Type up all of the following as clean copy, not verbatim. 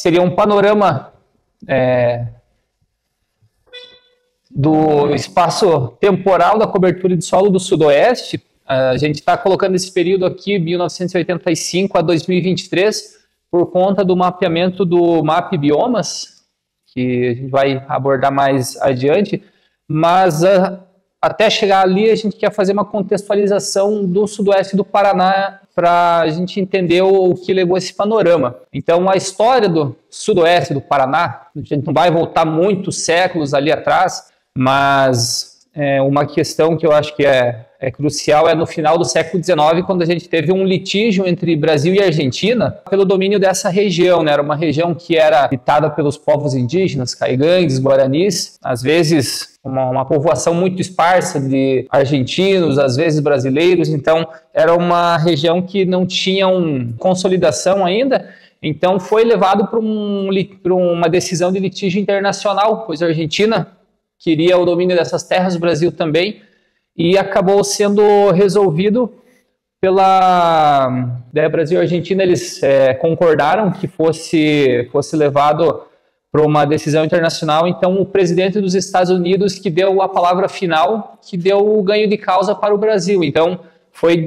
seria um panorama do espaço temporal da cobertura de solo do Sudoeste. A gente está colocando esse período aqui, 1985 a 2023, por conta do mapeamento do MAP Biomas, que a gente vai abordar mais adiante, mas até chegar ali a gente quer fazer uma contextualização do Sudoeste do Paraná para a gente entender o que levou esse panorama. Então, a história do Sudoeste do Paraná, a gente não vai voltar muitos séculos ali atrás, mas uma questão que eu acho que é crucial é no final do século XIX, quando a gente teve um litígio entre Brasil e Argentina pelo domínio dessa região, né? Era uma região que era habitada pelos povos indígenas, caigangues, guaranis, às vezes uma povoação muito esparsa de argentinos, às vezes brasileiros, então era uma região que não tinha consolidação ainda, então foi levado para uma decisão de litígio internacional, pois a Argentina queria o domínio dessas terras, o Brasil também, e acabou sendo resolvido pela Brasil e Argentina. Eles concordaram que fosse levado para uma decisão internacional. Então, o presidente dos Estados Unidos que deu a palavra final, que deu o ganho de causa para o Brasil. Então, foi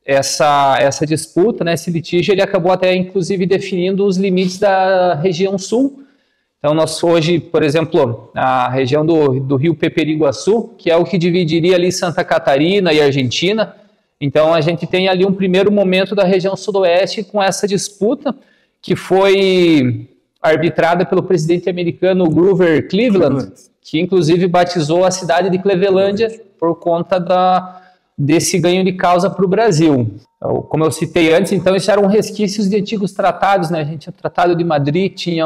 essa disputa, né, esse litígio, ele acabou até, inclusive, definindo os limites da região sul. Então, nós hoje, por exemplo, a região do rio Peperiguaçu, que é o que dividiria ali Santa Catarina e Argentina. Então, a gente tem ali um primeiro momento da região sudoeste com essa disputa, que foi arbitrada pelo presidente americano Grover Cleveland, que inclusive batizou a cidade de Clevelândia por conta desse ganho de causa para o Brasil. Então, como eu citei antes, então, isso eram resquícios de antigos tratados, né? A gente tinha o Tratado de Madrid, tinha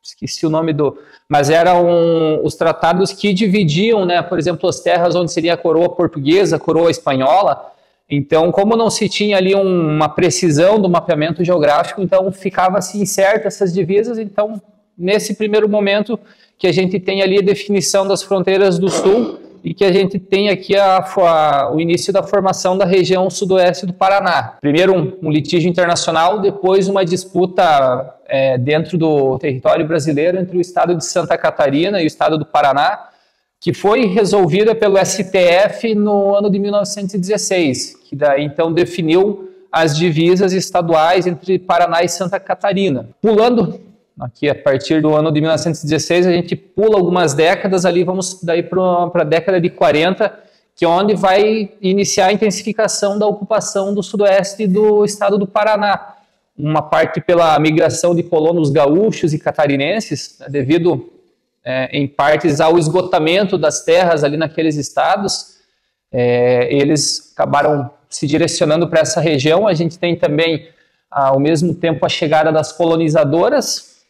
esqueci o nome mas eram os tratados que dividiam, né, por exemplo, as terras onde seria a coroa portuguesa, a coroa espanhola. Então, como não se tinha ali uma precisão do mapeamento geográfico, então ficava-se incerta essas divisas. Então, nesse primeiro momento que a gente tem ali a definição das fronteiras do sul e que a gente tem aqui o início da formação da região sudoeste do Paraná. Primeiro um litígio internacional, depois uma disputa dentro do território brasileiro entre o estado de Santa Catarina e o estado do Paraná, que foi resolvida pelo STF no ano de 1916, que daí então definiu as divisas estaduais entre Paraná e Santa Catarina. Pulando aqui a partir do ano de 1916, a gente pula algumas décadas ali, vamos daí para a década de 40, que é onde vai iniciar a intensificação da ocupação do sudoeste do estado do Paraná. Uma parte pela migração de colonos gaúchos e catarinenses, né, devido em partes ao esgotamento das terras ali naqueles estados, eles acabaram se direcionando para essa região. A gente tem também, ao mesmo tempo, a chegada das colonizadoras,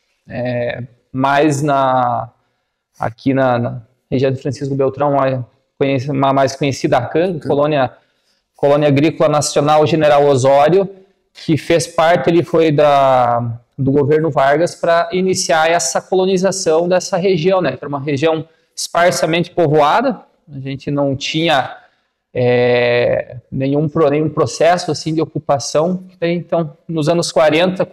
aqui na região de Francisco Beltrão, a mais conhecida, a CAN, Colônia Agrícola Nacional General Osório, que fez parte, ele foi do governo Vargas para iniciar essa colonização dessa região, né? Era uma região esparsamente povoada, a gente não tinha nenhum processo assim de ocupação. Então, nos anos 40,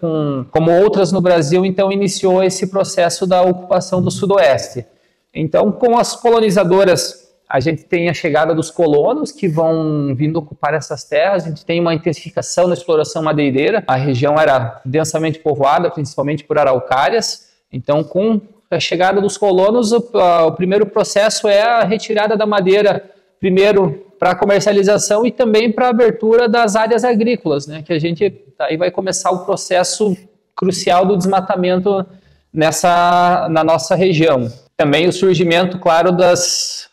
como outras no Brasil, então iniciou esse processo da ocupação do sudoeste. Então, com as colonizadoras, a gente tem a chegada dos colonos que vão vindo ocupar essas terras, a gente tem uma intensificação da exploração madeireira, a região era densamente povoada, principalmente por araucárias. Então, com a chegada dos colonos, o primeiro processo é a retirada da madeira, primeiro para comercialização e também para a abertura das áreas agrícolas, né? Que a gente aí vai começar o processo crucial do desmatamento na nossa região. Também o surgimento, claro, das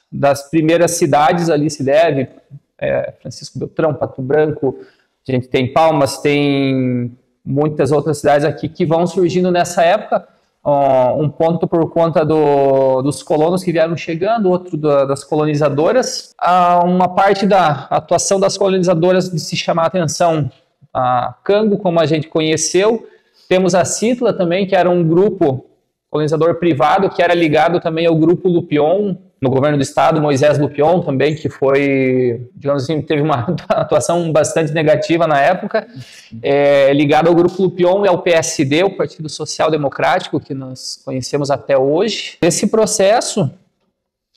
primeiras cidades ali se deve, Francisco Beltrão, Pato Branco, a gente tem Palmas, tem muitas outras cidades aqui que vão surgindo nessa época. Um ponto por conta dos colonos que vieram chegando, outro das colonizadoras. Uma parte da atuação das colonizadoras de se chamar a atenção a Cango, como a gente conheceu. Temos a Citla também, que era um grupo colonizador privado, que era ligado também ao grupo Lupion, no governo do estado, Moisés Lupion também, que foi, digamos assim, teve uma atuação bastante negativa na época, ligado ao Grupo Lupion e ao PSD, o Partido Social Democrático, que nós conhecemos até hoje. Nesse processo,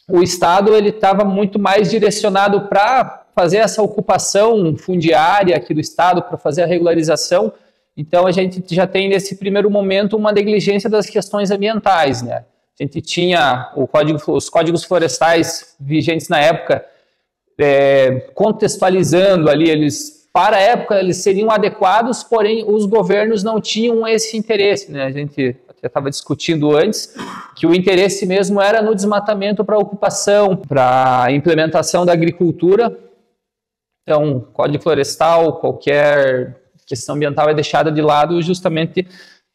o estado estava muito mais direcionado para fazer essa ocupação fundiária aqui do estado, para fazer a regularização. Então, a gente já tem, nesse primeiro momento, uma negligência das questões ambientais, né? A gente tinha os códigos florestais vigentes na época, contextualizando ali, para a época, eles seriam adequados, porém, os governos não tinham esse interesse, né? A gente até estava discutindo antes, que o interesse mesmo era no desmatamento para ocupação, para a implementação da agricultura. Então, código florestal, qualquer questão ambiental é deixada de lado justamente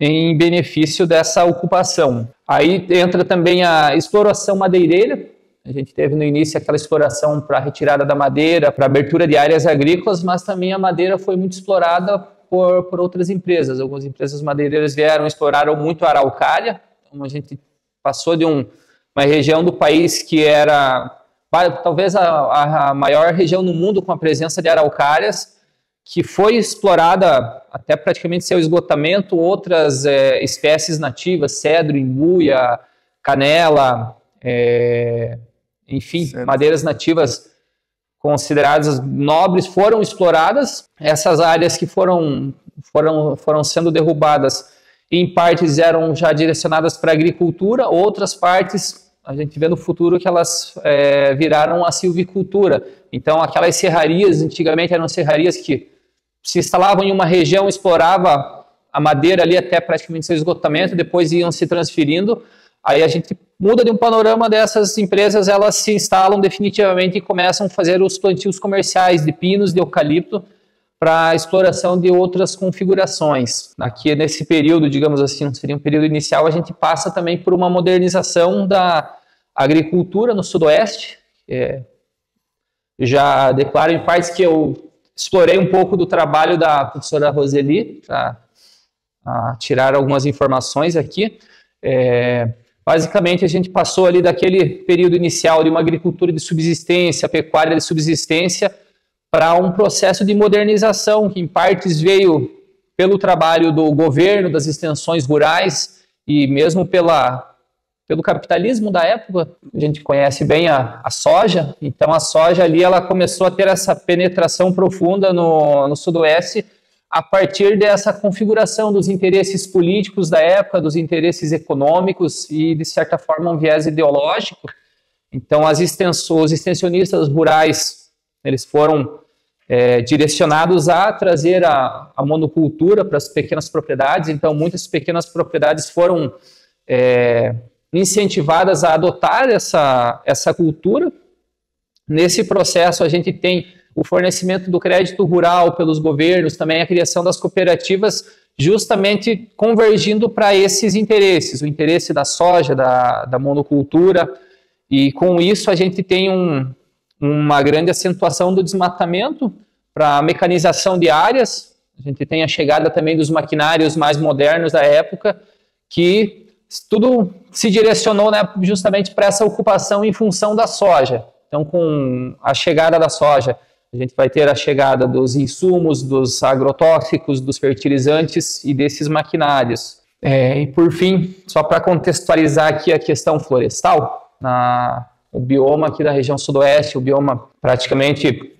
em benefício dessa ocupação. Aí entra também a exploração madeireira. A gente teve no início aquela exploração para a retirada da madeira, para abertura de áreas agrícolas, mas também a madeira foi muito explorada por outras empresas. Algumas empresas madeireiras exploraram muito a araucária. Então a gente passou de uma região do país que era talvez a maior região no mundo com a presença de araucárias, que foi explorada até praticamente seu esgotamento, outras espécies nativas, cedro, imbuia, canela, enfim, madeiras nativas consideradas nobres foram exploradas. Essas áreas que foram sendo derrubadas, em partes eram já direcionadas para a agricultura, outras partes a gente vê no futuro que elas viraram a silvicultura. Então, aquelas serrarias, antigamente eram serrarias que se instalavam em uma região, explorava a madeira ali até praticamente seu esgotamento, depois iam se transferindo. Aí a gente muda de um panorama dessas empresas, elas se instalam definitivamente e começam a fazer os plantios comerciais de pinos, de eucalipto, para a exploração de outras configurações. Aqui nesse período, digamos assim, seria um período inicial, a gente passa também por uma modernização da agricultura no sudoeste. Já declaro em partes que eu explorei um pouco do trabalho da professora Roseli, para tirar algumas informações aqui. Basicamente, a gente passou ali daquele período inicial de uma agricultura de subsistência, pecuária de subsistência, para um processo de modernização, que em partes veio pelo trabalho do governo, das extensões rurais, e mesmo pelo capitalismo da época. A gente conhece bem a soja, então a soja ali ela começou a ter essa penetração profunda no sudoeste a partir dessa configuração dos interesses políticos da época, dos interesses econômicos e, de certa forma, um viés ideológico. Então, os extensionistas rurais, eles foram direcionados a trazer a monocultura para as pequenas propriedades. Então, muitas pequenas propriedades foram incentivadas a adotar essa cultura. Nesse processo, a gente tem o fornecimento do crédito rural pelos governos, também a criação das cooperativas, justamente convergindo para esses interesses, o interesse da soja, da monocultura, e com isso a gente tem uma grande acentuação do desmatamento para a mecanização de áreas. A gente tem a chegada também dos maquinários mais modernos da época, que tudo se direcionou, né, justamente para essa ocupação em função da soja. Então, com a chegada da soja, a gente vai ter a chegada dos insumos, dos agrotóxicos, dos fertilizantes e desses maquinários. E por fim, só para contextualizar aqui a questão florestal, o bioma aqui da região sudoeste, o bioma praticamente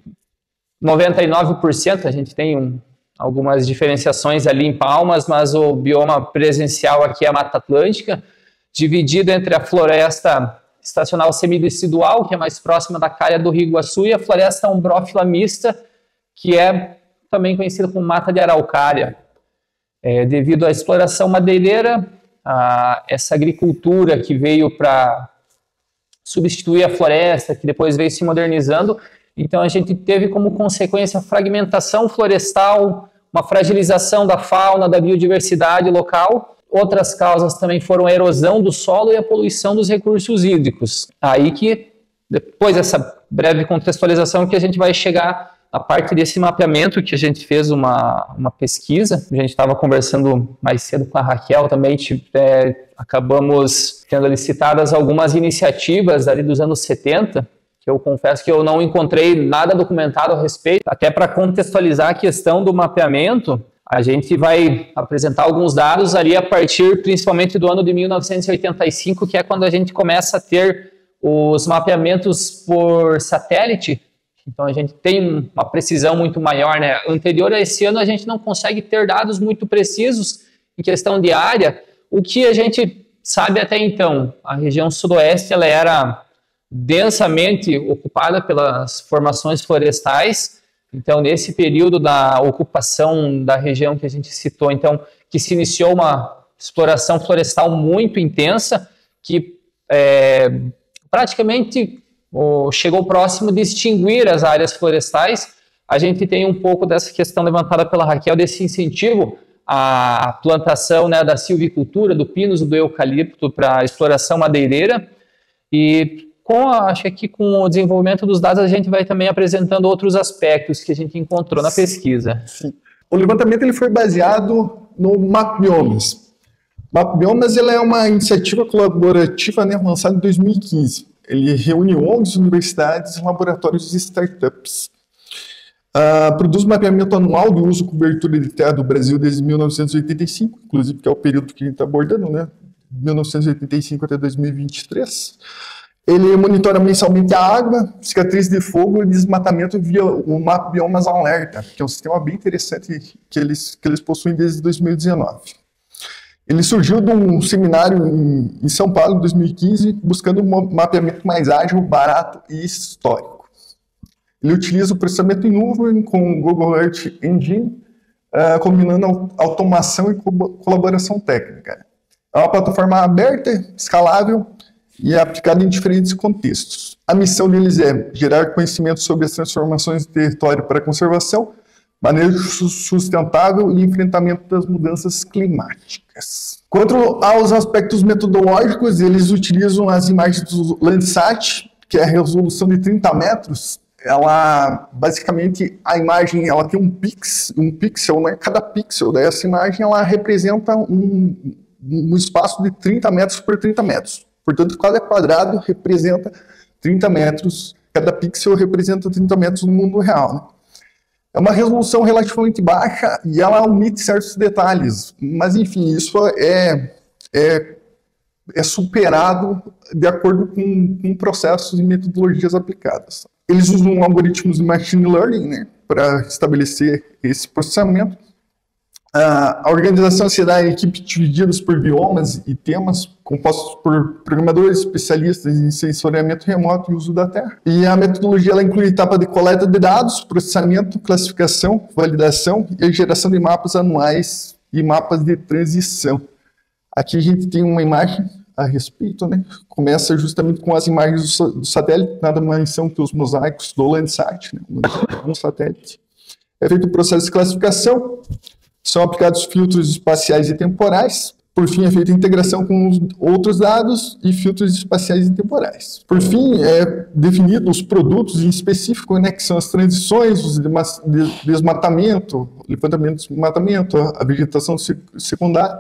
99%, a gente tem algumas diferenciações ali em Palmas, mas o bioma presencial aqui é a Mata Atlântica, dividido entre a floresta estacional semidecidual, que é mais próxima da calha do Rio Iguaçu, e a floresta ombrófila mista, que é também conhecida como mata de araucária. Devido à exploração madeireira, essa agricultura que veio para substituir a floresta, que depois veio se modernizando, então a gente teve como consequência a fragmentação florestal, uma fragilização da fauna, da biodiversidade local. Outras causas também foram a erosão do solo e a poluição dos recursos hídricos. Aí que, depois dessa breve contextualização, que a gente vai chegar a parte desse mapeamento que a gente fez uma pesquisa, a gente estava conversando mais cedo com a Raquel também, acabamos tendo ali citadas algumas iniciativas ali dos anos 70, que eu confesso que eu não encontrei nada documentado a respeito. Até para contextualizar a questão do mapeamento, a gente vai apresentar alguns dados ali a partir principalmente do ano de 1985, que é quando a gente começa a ter os mapeamentos por satélite. Então a gente tem uma precisão muito maior, né? Anterior a esse ano a gente não consegue ter dados muito precisos em questão de área. O que a gente sabe até então, a região sudoeste ela era densamente ocupada pelas formações florestais. Então, nesse período da ocupação da região que a gente citou, então, que se iniciou uma exploração florestal muito intensa, que praticamente chegou próximo de extinguir as áreas florestais. A gente tem um pouco dessa questão levantada pela Raquel, desse incentivo à plantação, né, da silvicultura, do pinus, do eucalipto para exploração madeireira. E acho que aqui com o desenvolvimento dos dados a gente vai também apresentando outros aspectos que a gente encontrou na pesquisa. Sim. O levantamento ele foi baseado no MapBiomas. MapBiomas ele é uma iniciativa colaborativa, né, lançada em 2015. Ele reúne ONGs, universidades e laboratórios de startups. Produz mapeamento anual do uso e cobertura de terra do Brasil desde 1985, inclusive que é o período que a gente está abordando, né, 1985 até 2023. Ele monitora mensalmente a água, cicatriz de fogo e desmatamento via o MapBiomas Alerta, que é um sistema bem interessante que eles possuem desde 2019. Ele surgiu de um seminário em São Paulo, em 2015, buscando um mapeamento mais ágil, barato e histórico. Ele utiliza o processamento em nuvem com o Google Earth Engine, combinando automação e colaboração técnica. É uma plataforma aberta, escalável, e é aplicado em diferentes contextos. A missão deles é gerar conhecimento sobre as transformações do território para a conservação, manejo sustentável e enfrentamento das mudanças climáticas. Quanto aos aspectos metodológicos, eles utilizam as imagens do Landsat, que é a resolução de 30 metros. Ela, basicamente, a imagem ela tem um pixel, né? Cada pixel dessa imagem ela representa um espaço de 30 metros por 30 metros. Portanto, cada quadrado representa 30 metros, cada pixel representa 30 metros no mundo real, né? É uma resolução relativamente baixa e ela omite certos detalhes, mas enfim, isso é superado de acordo com processos e metodologias aplicadas. Eles usam algoritmos de machine learning, né, para estabelecer esse processamento. A organização se dá em equipes divididas por biomas e temas, compostos por programadores especialistas em sensoriamento remoto e uso da terra. E a metodologia ela inclui etapa de coleta de dados, processamento, classificação, validação e a geração de mapas anuais e mapas de transição. Aqui a gente tem uma imagem a respeito, né? Começa justamente com as imagens do satélite, nada mais são que os mosaicos do Landsat, né? No satélite. É feito o processo de classificação. São aplicados filtros espaciais e temporais. Por fim, é feita a integração com os outros dados e filtros espaciais e temporais. Por fim, é definido os produtos em específico, né, que são as transições, os desmatamento, levantamento de desmatamento, a vegetação secundária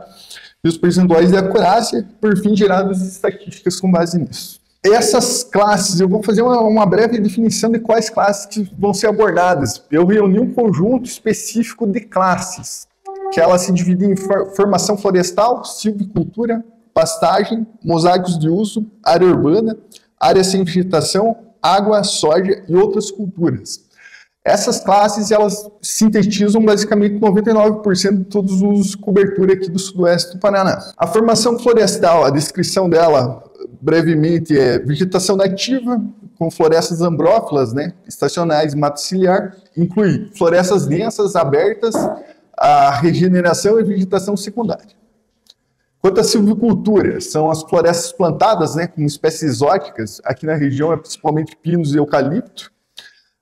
e os percentuais de acurácia, por fim, geradas estatísticas com base nisso. Essas classes, eu vou fazer uma breve definição de quais classes que vão ser abordadas. Eu reuni um conjunto específico de classes, que ela se divide em formação florestal, silvicultura, pastagem, mosaicos de uso, área urbana, área sem vegetação, água, soja e outras culturas. Essas classes, elas sintetizam basicamente 99% de todos os usos de cobertura aqui do sudoeste do Paraná. A formação florestal, a descrição dela, brevemente, é vegetação nativa, com florestas ambrófilas, né, estacionais e mata ciliar, inclui florestas densas, abertas, a regeneração e vegetação secundária. Quanto à silvicultura, são as florestas plantadas, né, com espécies exóticas, aqui na região é principalmente pinos e eucalipto,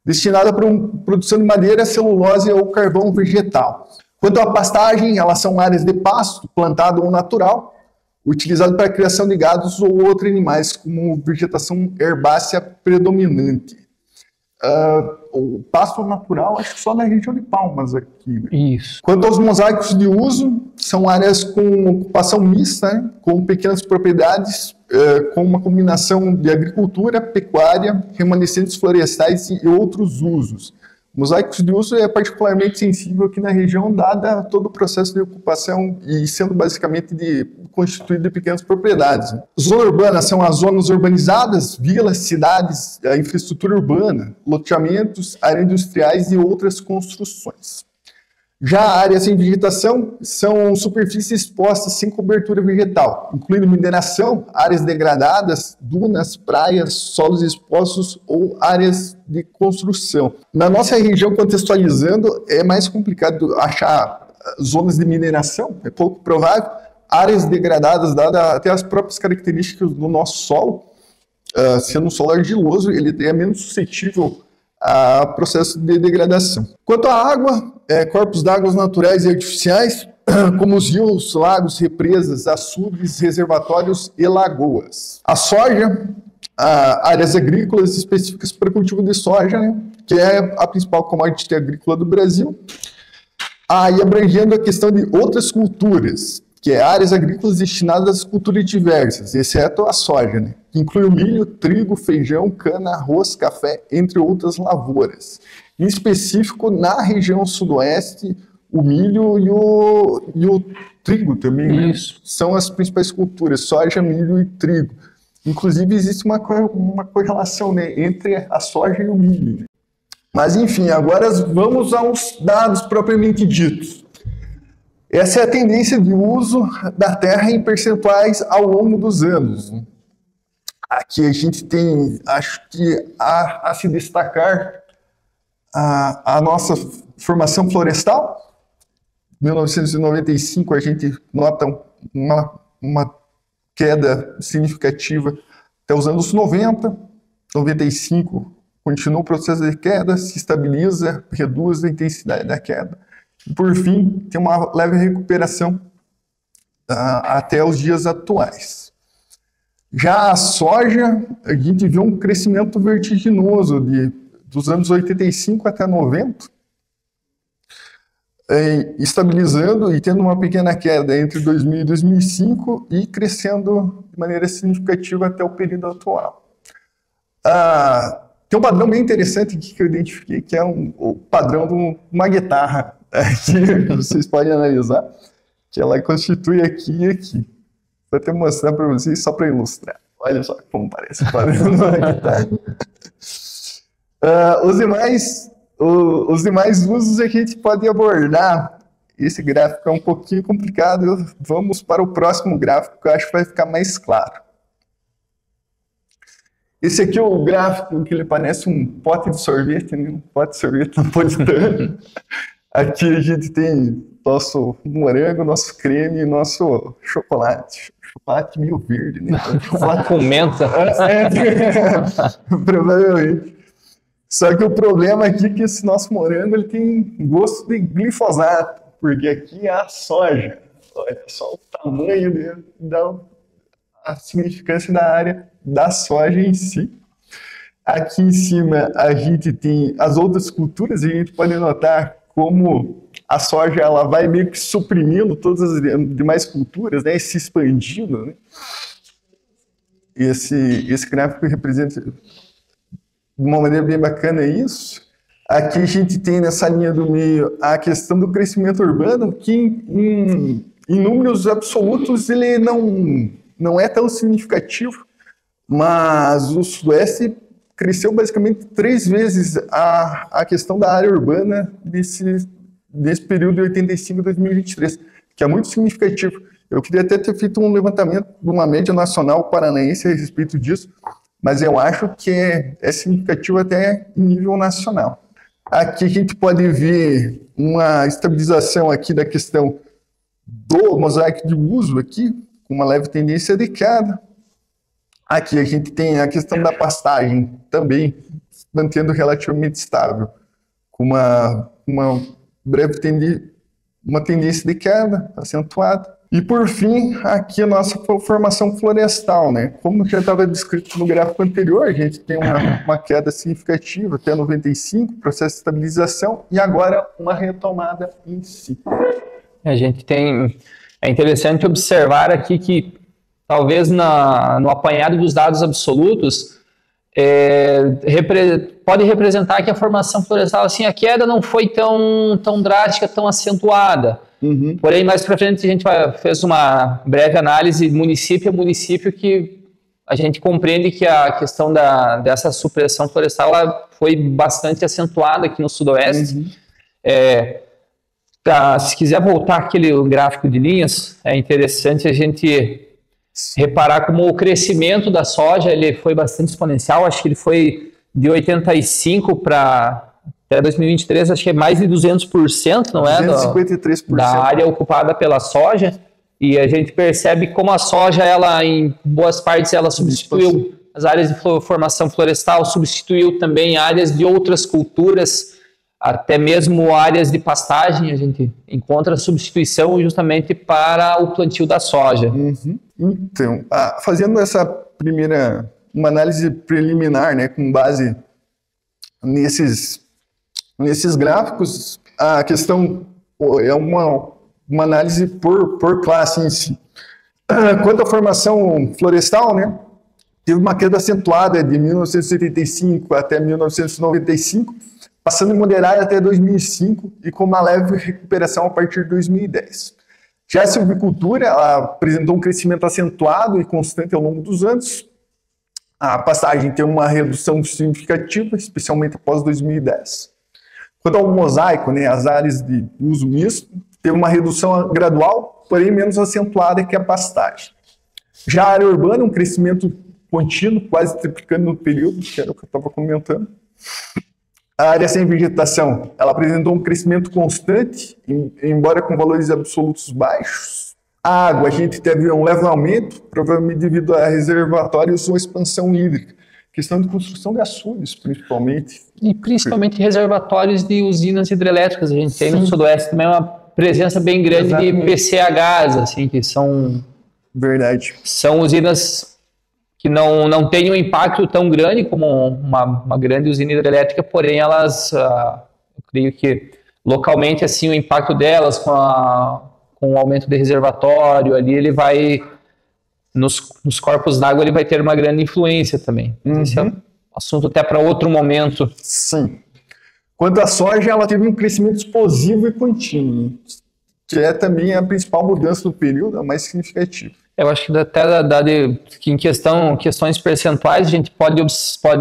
destinada para produção de madeira, celulose ou carvão vegetal. Quanto à pastagem, elas são áreas de pasto, plantado ou natural, utilizado para a criação de gados ou outros animais, como vegetação herbácea predominante. o pasto natural, acho que só na região de Palmas aqui. Né? Isso. Quanto aos mosaicos de uso, são áreas com ocupação mista, né? Com pequenas propriedades, com uma combinação de agricultura, pecuária, remanescentes florestais e outros usos. Mosaicos de uso é particularmente sensível aqui na região, dada todo o processo de ocupação e sendo basicamente constituído de pequenas propriedades. Zona urbana são as zonas urbanizadas, vilas, cidades, a infraestrutura urbana, loteamentos, áreas industriais e outras construções. Já áreas sem vegetação são superfícies expostas sem cobertura vegetal, incluindo mineração, áreas degradadas, dunas, praias, solos expostos ou áreas de construção. Na nossa região, contextualizando, é mais complicado achar zonas de mineração, é pouco provável. Áreas degradadas, dadas até as próprias características do nosso solo, sendo um solo argiloso, ele é menos suscetível a processo de degradação. Quanto à água, corpos d'água naturais e artificiais, como os rios, lagos, represas, açudes, reservatórios e lagoas. A soja, áreas agrícolas específicas para cultivo de soja, né, que é a principal commodity agrícola do Brasil. E abrangendo a questão de outras culturas, que é áreas agrícolas destinadas a culturas diversas, exceto a soja, né? Que inclui o milho, trigo, feijão, cana, arroz, café, entre outras lavouras. Em específico, na região sudoeste, o milho e o trigo também, né? São as principais culturas, soja, milho e trigo. Inclusive, existe uma correlação, né, entre a soja e o milho. Né? Mas, enfim, agora vamos aos dados propriamente ditos. Essa é a tendência de uso da terra em percentuais ao longo dos anos. Aqui a gente tem, acho que a se destacar a nossa formação florestal. Em 1995 a gente nota uma queda significativa até os anos 90. 95 continua o processo de queda, se estabiliza, reduz a intensidade da queda. Por fim, tem uma leve recuperação até os dias atuais. Já a soja, a gente vê um crescimento vertiginoso dos anos 85 até 90, estabilizando e tendo uma pequena queda entre 2000 e 2005 e crescendo de maneira significativa até o período atual. Tem um padrão bem interessante aqui que eu identifiquei, que é o padrão de uma guitarra. Que vocês podem analisar, que ela constitui aqui e aqui. Vou até mostrar para vocês, só para ilustrar. Olha só como parece o padrão de uma guitarra. Os demais usos a gente pode abordar. Esse gráfico é um pouquinho complicado. Vamos para o próximo gráfico, que eu acho que vai ficar mais claro. Esse aqui é o gráfico que ele parece um pote de sorvete, né? Um pote de sorvete napolitano. Aqui a gente tem nosso morango, nosso creme e nosso chocolate. Chocolate meio verde, né? Chocolate com menta. Provavelmente. Só que o problema aqui é que esse nosso morango ele tem gosto de glifosato, porque aqui é a soja. Olha só o tamanho dele, dá a significância da área da soja em si. Aqui em cima a gente tem as outras culturas e a gente pode notar como a soja ela vai meio que suprimindo todas as demais culturas, né, se expandindo. Né? Esse gráfico representa de uma maneira bem bacana isso. Aqui a gente tem nessa linha do meio a questão do crescimento urbano, que em números absolutos ele não é tão significativo, mas o Sudoeste cresceu basicamente 3 vezes a questão da área urbana desse período de 85 a 2023, que é muito significativo. Eu queria até ter feito um levantamento de uma média nacional paranaense a respeito disso, mas eu acho que é significativo até em nível nacional. Aqui a gente pode ver uma estabilização aqui da questão do mosaico de uso aqui, com uma leve tendência de queda. Aqui a gente tem a questão da pastagem também mantendo relativamente estável, com uma breve tendência de queda acentuada. E por fim, aqui a nossa formação florestal, né? Como já estava descrito no gráfico anterior, a gente tem uma queda significativa até 95, processo de estabilização, e agora uma retomada em si. A gente tem... É interessante observar aqui que talvez no apanhado dos dados absolutos pode representar que a formação florestal, assim, a queda não foi tão drástica, tão acentuada. Uhum. Porém, mais para frente a gente fez uma breve análise município a município que a gente compreende que a questão dessa supressão florestal ela foi bastante acentuada aqui no Sudoeste. Uhum. Se quiser voltar aquele gráfico de linhas, é interessante a gente reparar como o crescimento da soja ele foi bastante exponencial. Acho que ele foi de 85 para até 2023, acho que é mais de 200%, não é? 253%. Da área ocupada pela soja. E a gente percebe como a soja, ela em boas partes, ela substituiu as áreas de formação florestal, substituiu também áreas de outras culturas, até mesmo áreas de pastagem, a gente encontra substituição justamente para o plantio da soja. Uhum. Então, fazendo essa primeira, uma análise preliminar, né, com base nesses gráficos, a questão é uma análise por classe em si. Quanto à formação florestal, né, teve uma queda acentuada de 1975 até 1995, passando em moderada até 2005 e com uma leve recuperação a partir de 2010. Já a silvicultura ela apresentou um crescimento acentuado e constante ao longo dos anos. A pastagem teve uma redução significativa, especialmente após 2010. Quanto ao mosaico, né, as áreas de uso misto, teve uma redução gradual, porém menos acentuada que a pastagem. Já a área urbana, um crescimento contínuo, quase triplicando no período, que era o que eu estava comentando. A área sem vegetação, ela apresentou um crescimento constante, embora com valores absolutos baixos. A água, a gente teve um leve aumento, provavelmente devido a reservatórios ou expansão hídrica. Questão de construção de açudes, principalmente. E principalmente reservatórios de usinas hidrelétricas. A gente tem no Sudoeste também uma presença bem grande de PCHs, assim, que são... Verdade. São usinas que não têm um impacto tão grande como uma grande usina hidrelétrica, porém elas, eu creio que localmente, assim, o impacto delas com o aumento de reservatório ali, ele vai... Nos corpos d'água ele vai ter uma grande influência também. Uhum. Esse é um assunto até para outro momento. Sim. Quanto à soja, ela teve um crescimento explosivo e contínuo, que é também a principal mudança do período, a mais significativa. Eu acho que até que em questões percentuais, a gente pode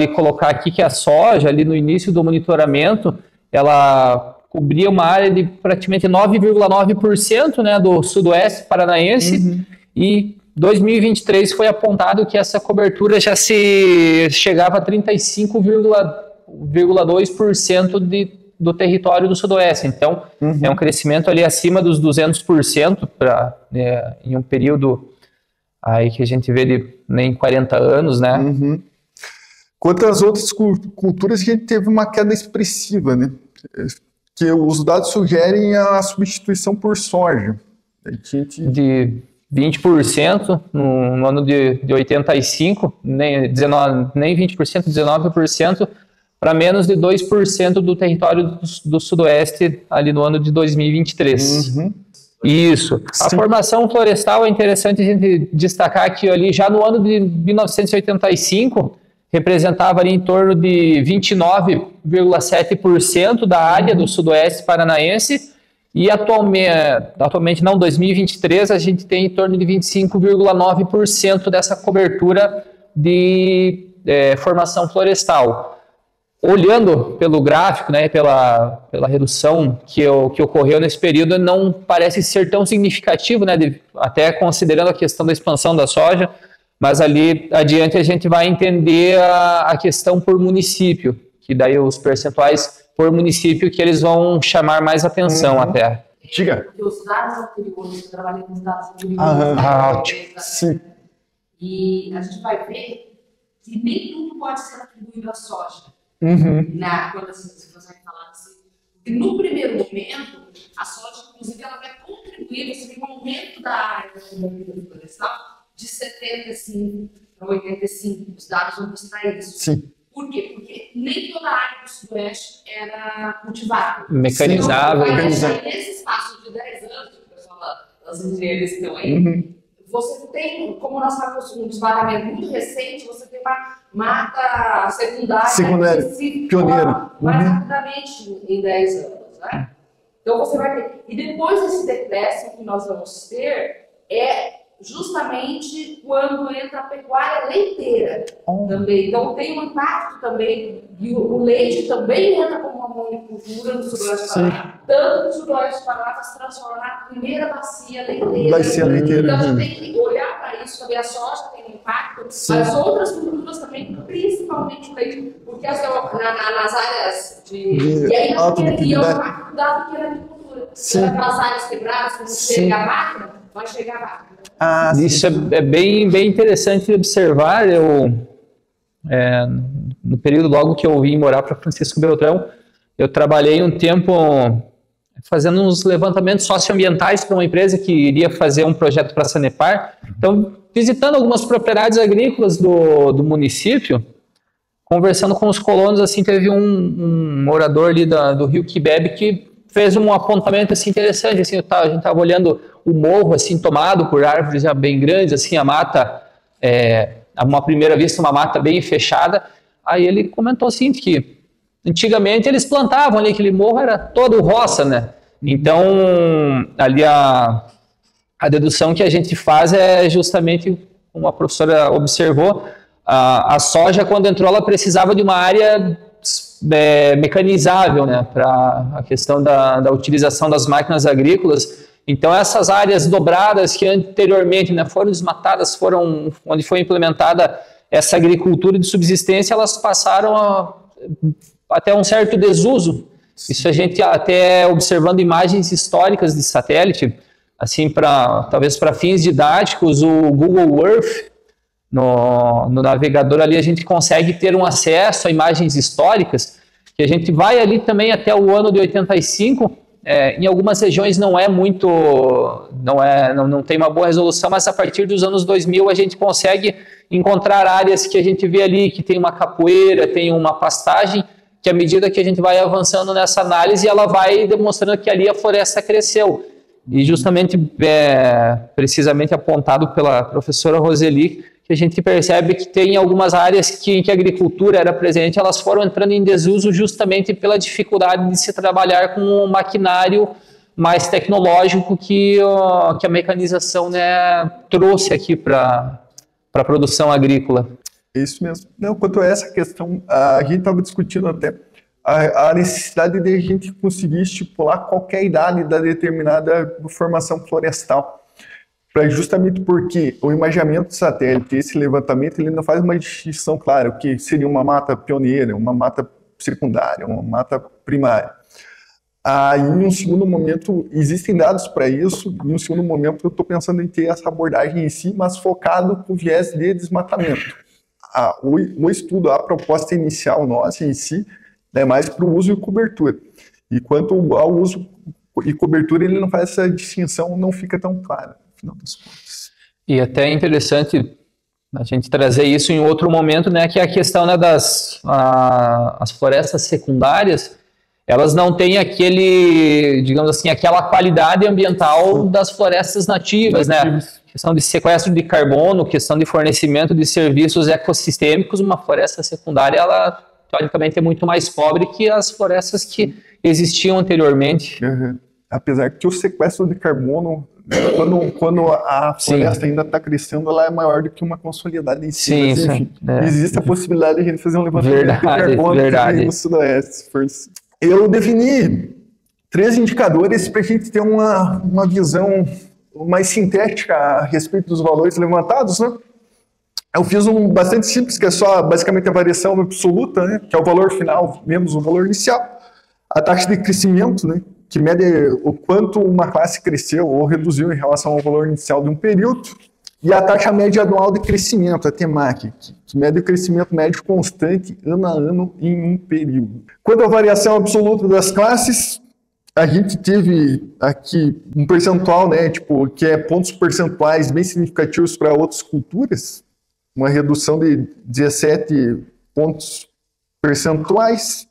colocar aqui que a soja, ali no início do monitoramento, ela cobria uma área de praticamente 9,9%, né, do Sudoeste paranaense, Uhum. E 2023 foi apontado que essa cobertura já chegava a 35,2% do território do Sudoeste. Então, é um crescimento ali acima dos 200% em um período aí que a gente vê de nem 40 anos, né? Uhum. Quanto às outras culturas, a gente teve uma queda expressiva, né? Que os dados sugerem a substituição por soja. De 20% no ano de 85, nem 20%, 19%, para menos de 2% do território do Sudoeste ali no ano de 2023. Uhum. Isso. Sim. A formação florestal é interessante a gente destacar que ali já no ano de 1985 representava ali em torno de 29,7% da área do Sudoeste paranaense. E atualmente, não, 2023, a gente tem em torno de 25,9% dessa cobertura de formação florestal. Olhando pelo gráfico, né, pela redução que ocorreu nesse período, não parece ser tão significativo, né, até considerando a questão da expansão da soja, mas ali adiante a gente vai entender a questão por município, que daí os percentuais por município que eles vão chamar mais atenção até. Diga. Porque os dados anteriores, eu trabalhei com os dados anteriores. Ótimo. Sim. E a gente vai ver que nem tudo pode ser atribuído à soja. Uhum. Quando assim, você vai falar assim, Porque no primeiro momento, a soja, inclusive, ela vai contribuir, você tem um aumento da área da florestal de 75 para 85, os dados vão mostrar isso. Sim. Por quê? Porque nem toda a área do Sudoeste era cultivável. Mecanizável. Então, nesse espaço de 10 anos, que o pessoal das engenharias estão aí, você tem, como nós estamos com um desmatamento muito recente, você tem uma mata secundária que se forma mais rapidamente em 10 anos. Né? Então você vai ter. E depois desse decréscimo que nós vamos ter, é justamente quando entra a pecuária leiteira também. Então tem um impacto também, e o leite também entra como uma monocultura no Sudoeste do Paraná, tanto que o Sudoeste do Paraná está se transformando na primeira bacia leiteira. Bacia leiteira. Então a gente tem que olhar para isso também. A soja tem um impacto, mas as outras culturas também, principalmente o leite, porque nas áreas de... E aí nós teríamos o impacto da pequena agricultura. Aquelas áreas quebradas, quando chega a máquina, vai chegar a máquina. Isso é bem interessante de observar. No período logo que eu vim morar para Francisco Beltrão, eu trabalhei um tempo fazendo uns levantamentos socioambientais para uma empresa que iria fazer um projeto para a Sanepar. Então, visitando algumas propriedades agrícolas do município, conversando com os colonos, assim, teve um morador ali do Rio Quibebe que fez um apontamento assim, interessante. Assim, a gente estava olhando o morro assim, tomado por árvores já bem grandes, assim, a mata, a uma primeira vista, uma mata bem fechada. Aí ele comentou assim, que antigamente eles plantavam ali, aquele morro era todo roça, né? Então, ali a dedução que a gente faz é justamente, como a professora observou, a soja, quando entrou, ela precisava de uma área mecanizável, né, para a questão da utilização das máquinas agrícolas. Então, essas áreas dobradas que anteriormente, né, foram desmatadas, onde foi implementada essa agricultura de subsistência, elas passaram até um certo desuso. Isso a gente até observando imagens históricas de satélite, assim, talvez para fins didáticos, o Google Earth, no navegador ali a gente consegue ter um acesso a imagens históricas, que a gente vai ali também até o ano de 85, em algumas regiões não tem uma boa resolução, mas a partir dos anos 2000 a gente consegue encontrar áreas que a gente vê ali, que tem uma capoeira, tem uma pastagem, que à medida que a gente vai avançando nessa análise, ela vai demonstrando que ali a floresta cresceu. E justamente, precisamente apontado pela professora Roseli, que a gente percebe que tem algumas áreas em que a agricultura era presente, elas foram entrando em desuso justamente pela dificuldade de se trabalhar com um maquinário mais tecnológico que a mecanização, né, trouxe aqui para a produção agrícola. Isso mesmo. Não, quanto a essa questão, a gente estava discutindo até a necessidade de a gente conseguir estipular qualquer idade da determinada formação florestal. Justamente porque o imaginamento de satélite, esse levantamento, ele não faz uma distinção clara, o que seria uma mata pioneira, uma mata secundária, uma mata primária. Em um segundo momento, existem dados para isso, em um segundo momento eu estou pensando em ter essa abordagem em si, mas focado com viés de desmatamento. O estudo, a proposta inicial nossa em si, é mais para o uso e cobertura. E quanto ao uso e cobertura, ele não faz essa distinção, não fica tão clara. Final das contas. E até é interessante a gente trazer isso em outro momento, né, que é a questão, né, as florestas secundárias, elas não têm digamos assim, aquela qualidade ambiental das florestas nativas, né? Questão de sequestro de carbono, questão de fornecimento de serviços ecossistêmicos, uma floresta secundária, ela teoricamente é muito mais pobre que as florestas que existiam anteriormente. Apesar que o sequestro de carbono, quando a floresta ainda está crescendo, ela é maior do que uma consolidada em si. Mas, enfim, existe a possibilidade de a gente fazer um levantamento de carbono no Sudoeste. Eu defini 3 indicadores para a gente ter uma visão mais sintética a respeito dos valores levantados, né? Eu fiz um bastante simples, que é só basicamente a variação absoluta, né? Que é o valor final menos o valor inicial. A taxa de crescimento, né? Que mede o quanto uma classe cresceu ou reduziu em relação ao valor inicial de um período, E a taxa média anual de crescimento, a TEMAC, que mede o crescimento médio constante ano a ano em um período. Quanto à variação absoluta das classes, a gente teve aqui um percentual, né, tipo, que é pontos percentuais bem significativos para outras culturas, uma redução de 17 pontos percentuais.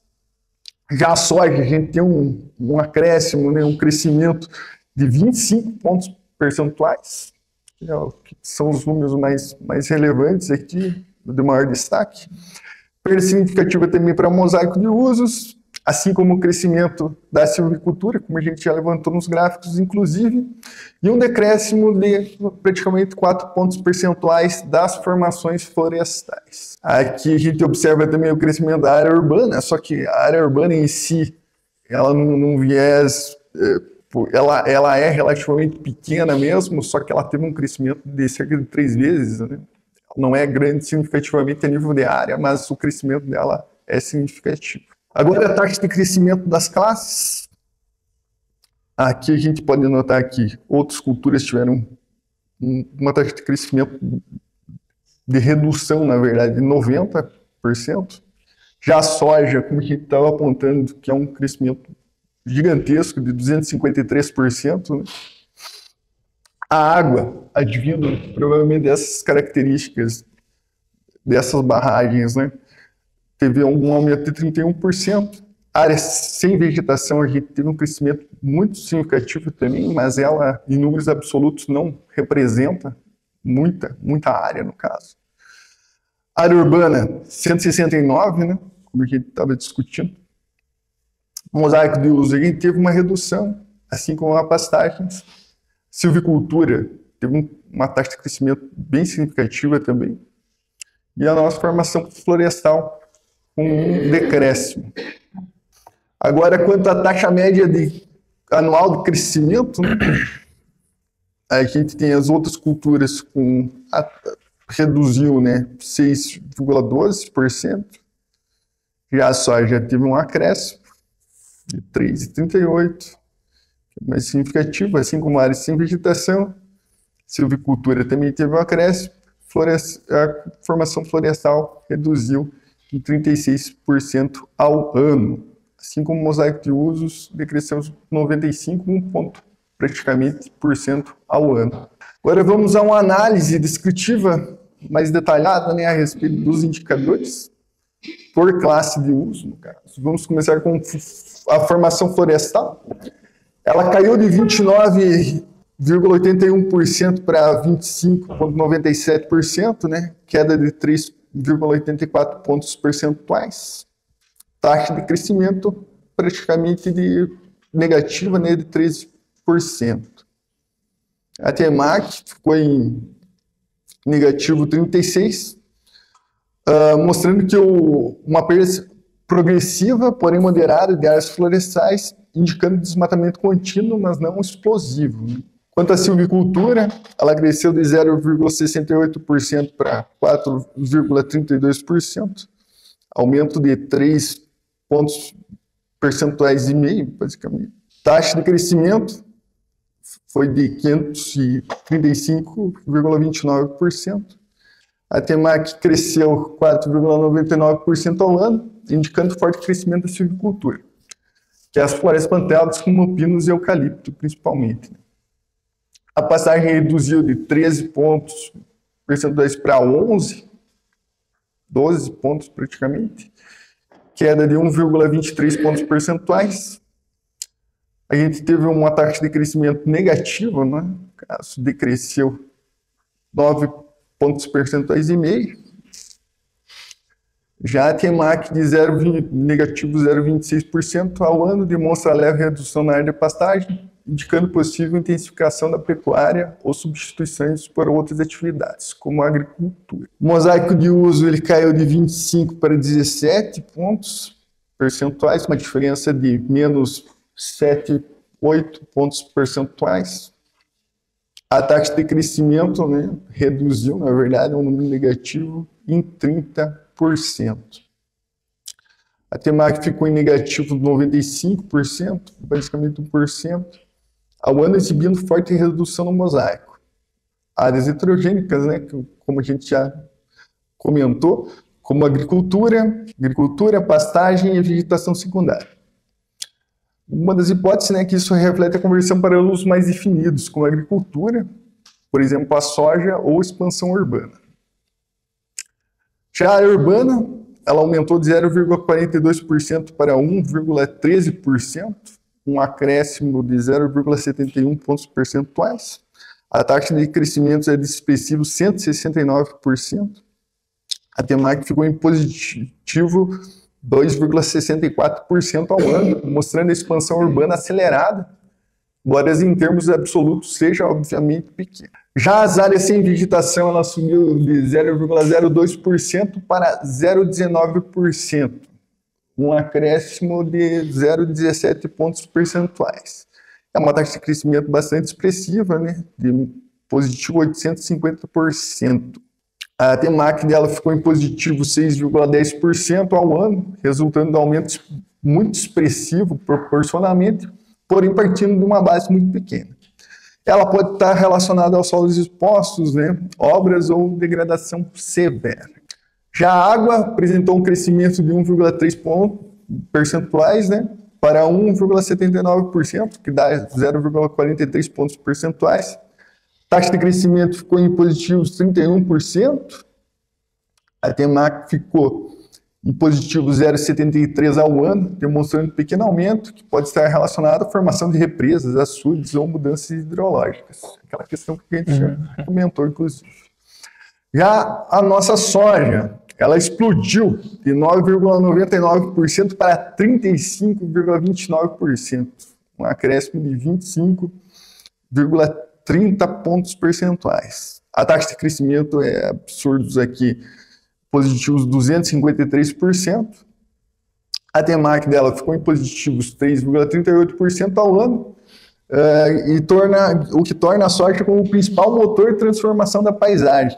Já a soja, a gente tem um acréscimo, né, um crescimento de 25 pontos percentuais, que são os números mais relevantes aqui, de maior destaque. Perda significativa também para o mosaico de usos, assim como o crescimento da silvicultura, como a gente já levantou nos gráficos, inclusive, e um decréscimo de praticamente 4 pontos percentuais das formações florestais. Aqui a gente observa também o crescimento da área urbana, só que a área urbana em si, ela num viés... Ela é relativamente pequena mesmo, só que ela teve um crescimento de cerca de 3 vezes, né? Não é grande significativamente a nível de área, mas o crescimento dela é significativo. Agora a taxa de crescimento das classes. Aqui a gente pode notar que outras culturas tiveram uma taxa de crescimento de redução, na verdade, de 90%. Já a soja, como a gente estava apontando, que é um crescimento gigantesco de 253%, né? A água, advindo provavelmente dessas características, dessas barragens, né? Teve um aumento de 31%. Área sem vegetação, a gente teve um crescimento muito significativo também, mas ela, em números absolutos, não representa muita área, no caso. Área urbana, 169, né? Como a gente estava discutindo. Mosaico de uso, a gente teve uma redução, assim como a pastagens. Silvicultura teve uma taxa de crescimento bem significativa também. E a nossa formação florestal com um decréscimo. Agora, quanto à taxa média anual de crescimento, né? A gente tem as outras culturas reduziu, né, 6,12%. Já a soja teve um acréscimo de 3,38%, mais significativo, assim como a área sem vegetação. Silvicultura também teve um acréscimo. A formação florestal reduziu em 36% ao ano. Assim como o mosaico de usos decresceu 95%, um ponto praticamente por cento ao ano. Agora vamos a uma análise descritiva mais detalhada, né, a respeito dos indicadores por classe de uso, no caso. Vamos começar com a formação florestal. Ela caiu de 29,81% para 25,97%, né? Queda de 3,84 pontos percentuais. Taxa de crescimento praticamente negativa, né, de 13%. A TEMAC ficou em negativo 36%, mostrando que uma perda progressiva, porém moderada, de áreas florestais, indicando desmatamento contínuo, mas não explosivo, né? Quanto à silvicultura, ela cresceu de 0,68% para 4,32%, aumento de 3 pontos percentuais e meio, basicamente. Taxa de crescimento foi de 535,29%. A TEMAC cresceu 4,99% ao ano, indicando forte crescimento da silvicultura, que é as florestas plantadas como pinos e eucalipto, principalmente. A pastagem reduziu de 13 pontos percentuais para 11, 12 pontos praticamente, queda de 1,23 pontos percentuais. A gente teve uma taxa de crescimento negativa, né? No caso, decresceu 9 pontos percentuais e meio. Já a TEMAC de negativo 0,26% ao ano demonstra leve redução na área de pastagem, indicando possível intensificação da pecuária ou substituições por outras atividades, como a agricultura. O mosaico de uso ele caiu de 25 para 17 pontos percentuais, uma diferença de menos 7,8 pontos percentuais. A taxa de crescimento, né, reduziu, na verdade, um número negativo em 30%. A TEMAC ficou em negativo 95%, basicamente 1%, ao ano exibindo forte redução no mosaico. áreas heterogênicas, né, como a gente já comentou, como agricultura, pastagem e vegetação secundária. Uma das hipóteses, né, que isso reflete a conversão para usos mais definidos, como a agricultura, por exemplo, a soja ou expansão urbana. Já a área urbana, ela aumentou de 0,42% para 1,13%, um acréscimo de 0,71 pontos percentuais. A taxa de crescimento é de expressivos 169%. A temática ficou em positivo 2,64% ao ano, mostrando a expansão urbana acelerada, embora em termos absolutos seja obviamente pequena. Já as áreas sem vegetação, ela subiu de 0,02% para 0,19%, um acréscimo de 0,17 pontos percentuais. É uma taxa de crescimento bastante expressiva, né, de positivo 850%. A temática dela ficou em positivo 6,10% ao ano, resultando em aumento muito expressivo proporcionalmente, porém partindo de uma base muito pequena. Ela pode estar relacionada aos solos expostos, né, obras ou degradação severa. Já a água apresentou um crescimento de 1,3 pontos percentuais, né, para 1,79%, que dá 0,43 pontos percentuais. Taxa de crescimento ficou em positivos 31%. A temática ficou em positivo 0,73 ao ano, demonstrando um pequeno aumento que pode estar relacionado à formação de represas, açudes ou mudanças hidrológicas. Aquela questão que a gente já comentou, inclusive. Já a nossa soja, ela explodiu de 9,99% para 35,29%, um acréscimo de 25,30 pontos percentuais. A taxa de crescimento é absurdos aqui, positivos 253%. A temática dela ficou em positivos 3,38% ao ano, o que torna a soja como o principal motor de transformação da paisagem.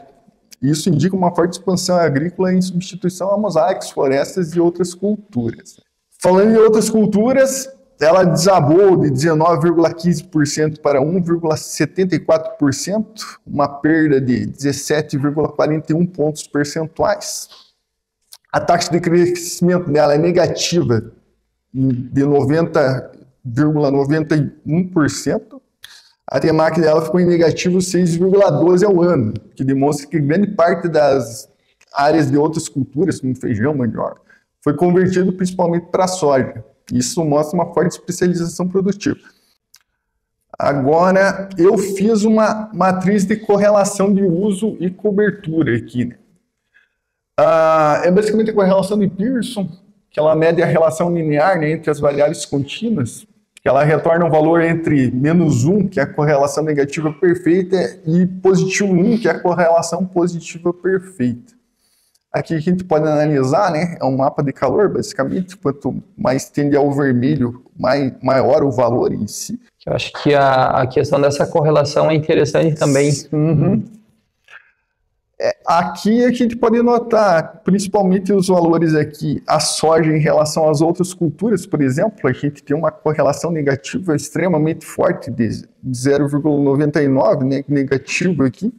Isso indica uma forte expansão agrícola em substituição a mosaicos, florestas e outras culturas. Falando em outras culturas, ela desabou de 19,15% para 1,74%, uma perda de 17,41 pontos percentuais. A taxa de crescimento dela é negativa de 90,91%. A temática dela ficou em negativo 6,12% ao ano, que demonstra que grande parte das áreas de outras culturas, como feijão, mandioca, foi convertido principalmente para a soja. Isso mostra uma forte especialização produtiva. Agora, eu fiz uma matriz de correlação de uso e cobertura aqui, né? É basicamente a correlação de Pearson, que ela mede a relação linear, né, entre as variáveis contínuas, que ela retorna um valor entre -1, que é a correlação negativa perfeita, e +1, que é a correlação positiva perfeita. Aqui a gente pode analisar, né, é um mapa de calor, basicamente, quanto mais tende ao vermelho, maior o valor em si. Eu acho que a questão dessa correlação é interessante também. Uhum. Aqui a gente pode notar, principalmente os valores aqui, a soja em relação às outras culturas, por exemplo, a gente tem uma correlação negativa extremamente forte de 0,99, né, negativo aqui.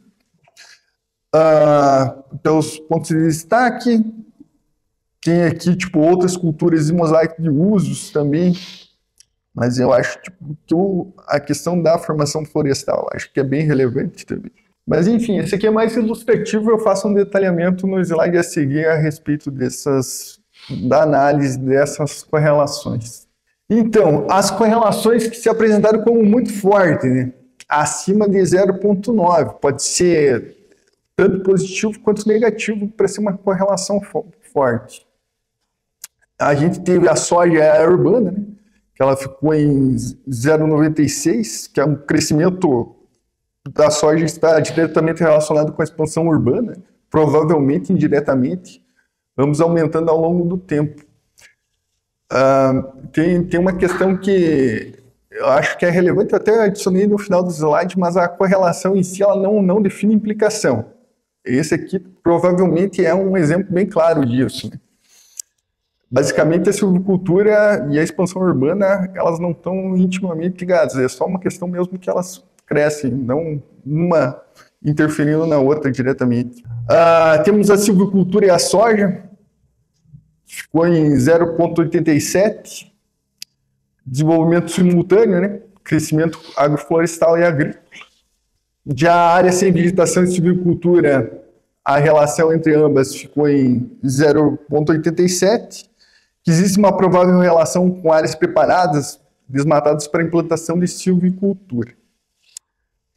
Pelos pontos de destaque, tem aqui tipo, outras culturas e mosaico de usos também, mas eu acho que a questão da formação florestal, acho que é bem relevante também. Mas enfim, esse aqui é mais ilustrativo, eu faço um detalhamento no slide a seguir a respeito da análise dessas correlações. Então, as correlações que se apresentaram como muito fortes, né? Acima de 0,9, pode ser tanto positivo quanto negativo para ser uma correlação forte. A gente teve a soja urbana, né? Que ela ficou em 0,96, que é um crescimento da soja está diretamente relacionado com a expansão urbana, provavelmente indiretamente, vamos aumentando ao longo do tempo. Tem uma questão que eu acho que é relevante, eu até adicionei no final do slide, mas a correlação em si ela não define implicação. Esse aqui provavelmente é um exemplo bem claro disso, né? Basicamente, a silvicultura e a expansão urbana, elas não estão intimamente ligadas, é só uma questão mesmo que elas crescem, não uma interferindo na outra diretamente. Temos a silvicultura e a soja, ficou em 0,87, desenvolvimento simultâneo, né? Crescimento agroflorestal e agrícola. Já a área sem vegetação e silvicultura, a relação entre ambas ficou em 0,87, que existe uma provável relação com áreas preparadas, desmatadas para implantação de silvicultura.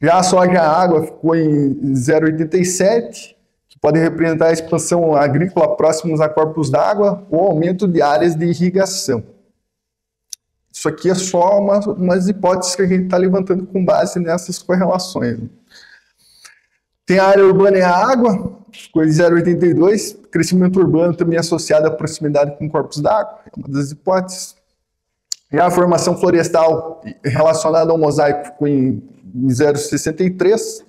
Já a soja água ficou em 0,87, que pode representar a expansão agrícola próximos a corpos d'água ou aumento de áreas de irrigação. Isso aqui é só umas hipóteses que a gente está levantando com base nessas correlações. Tem a área urbana e a água, ficou em 0,82, crescimento urbano também associado à proximidade com corpos d'água, é uma das hipóteses. E a formação florestal relacionada ao mosaico ficou em 0,63,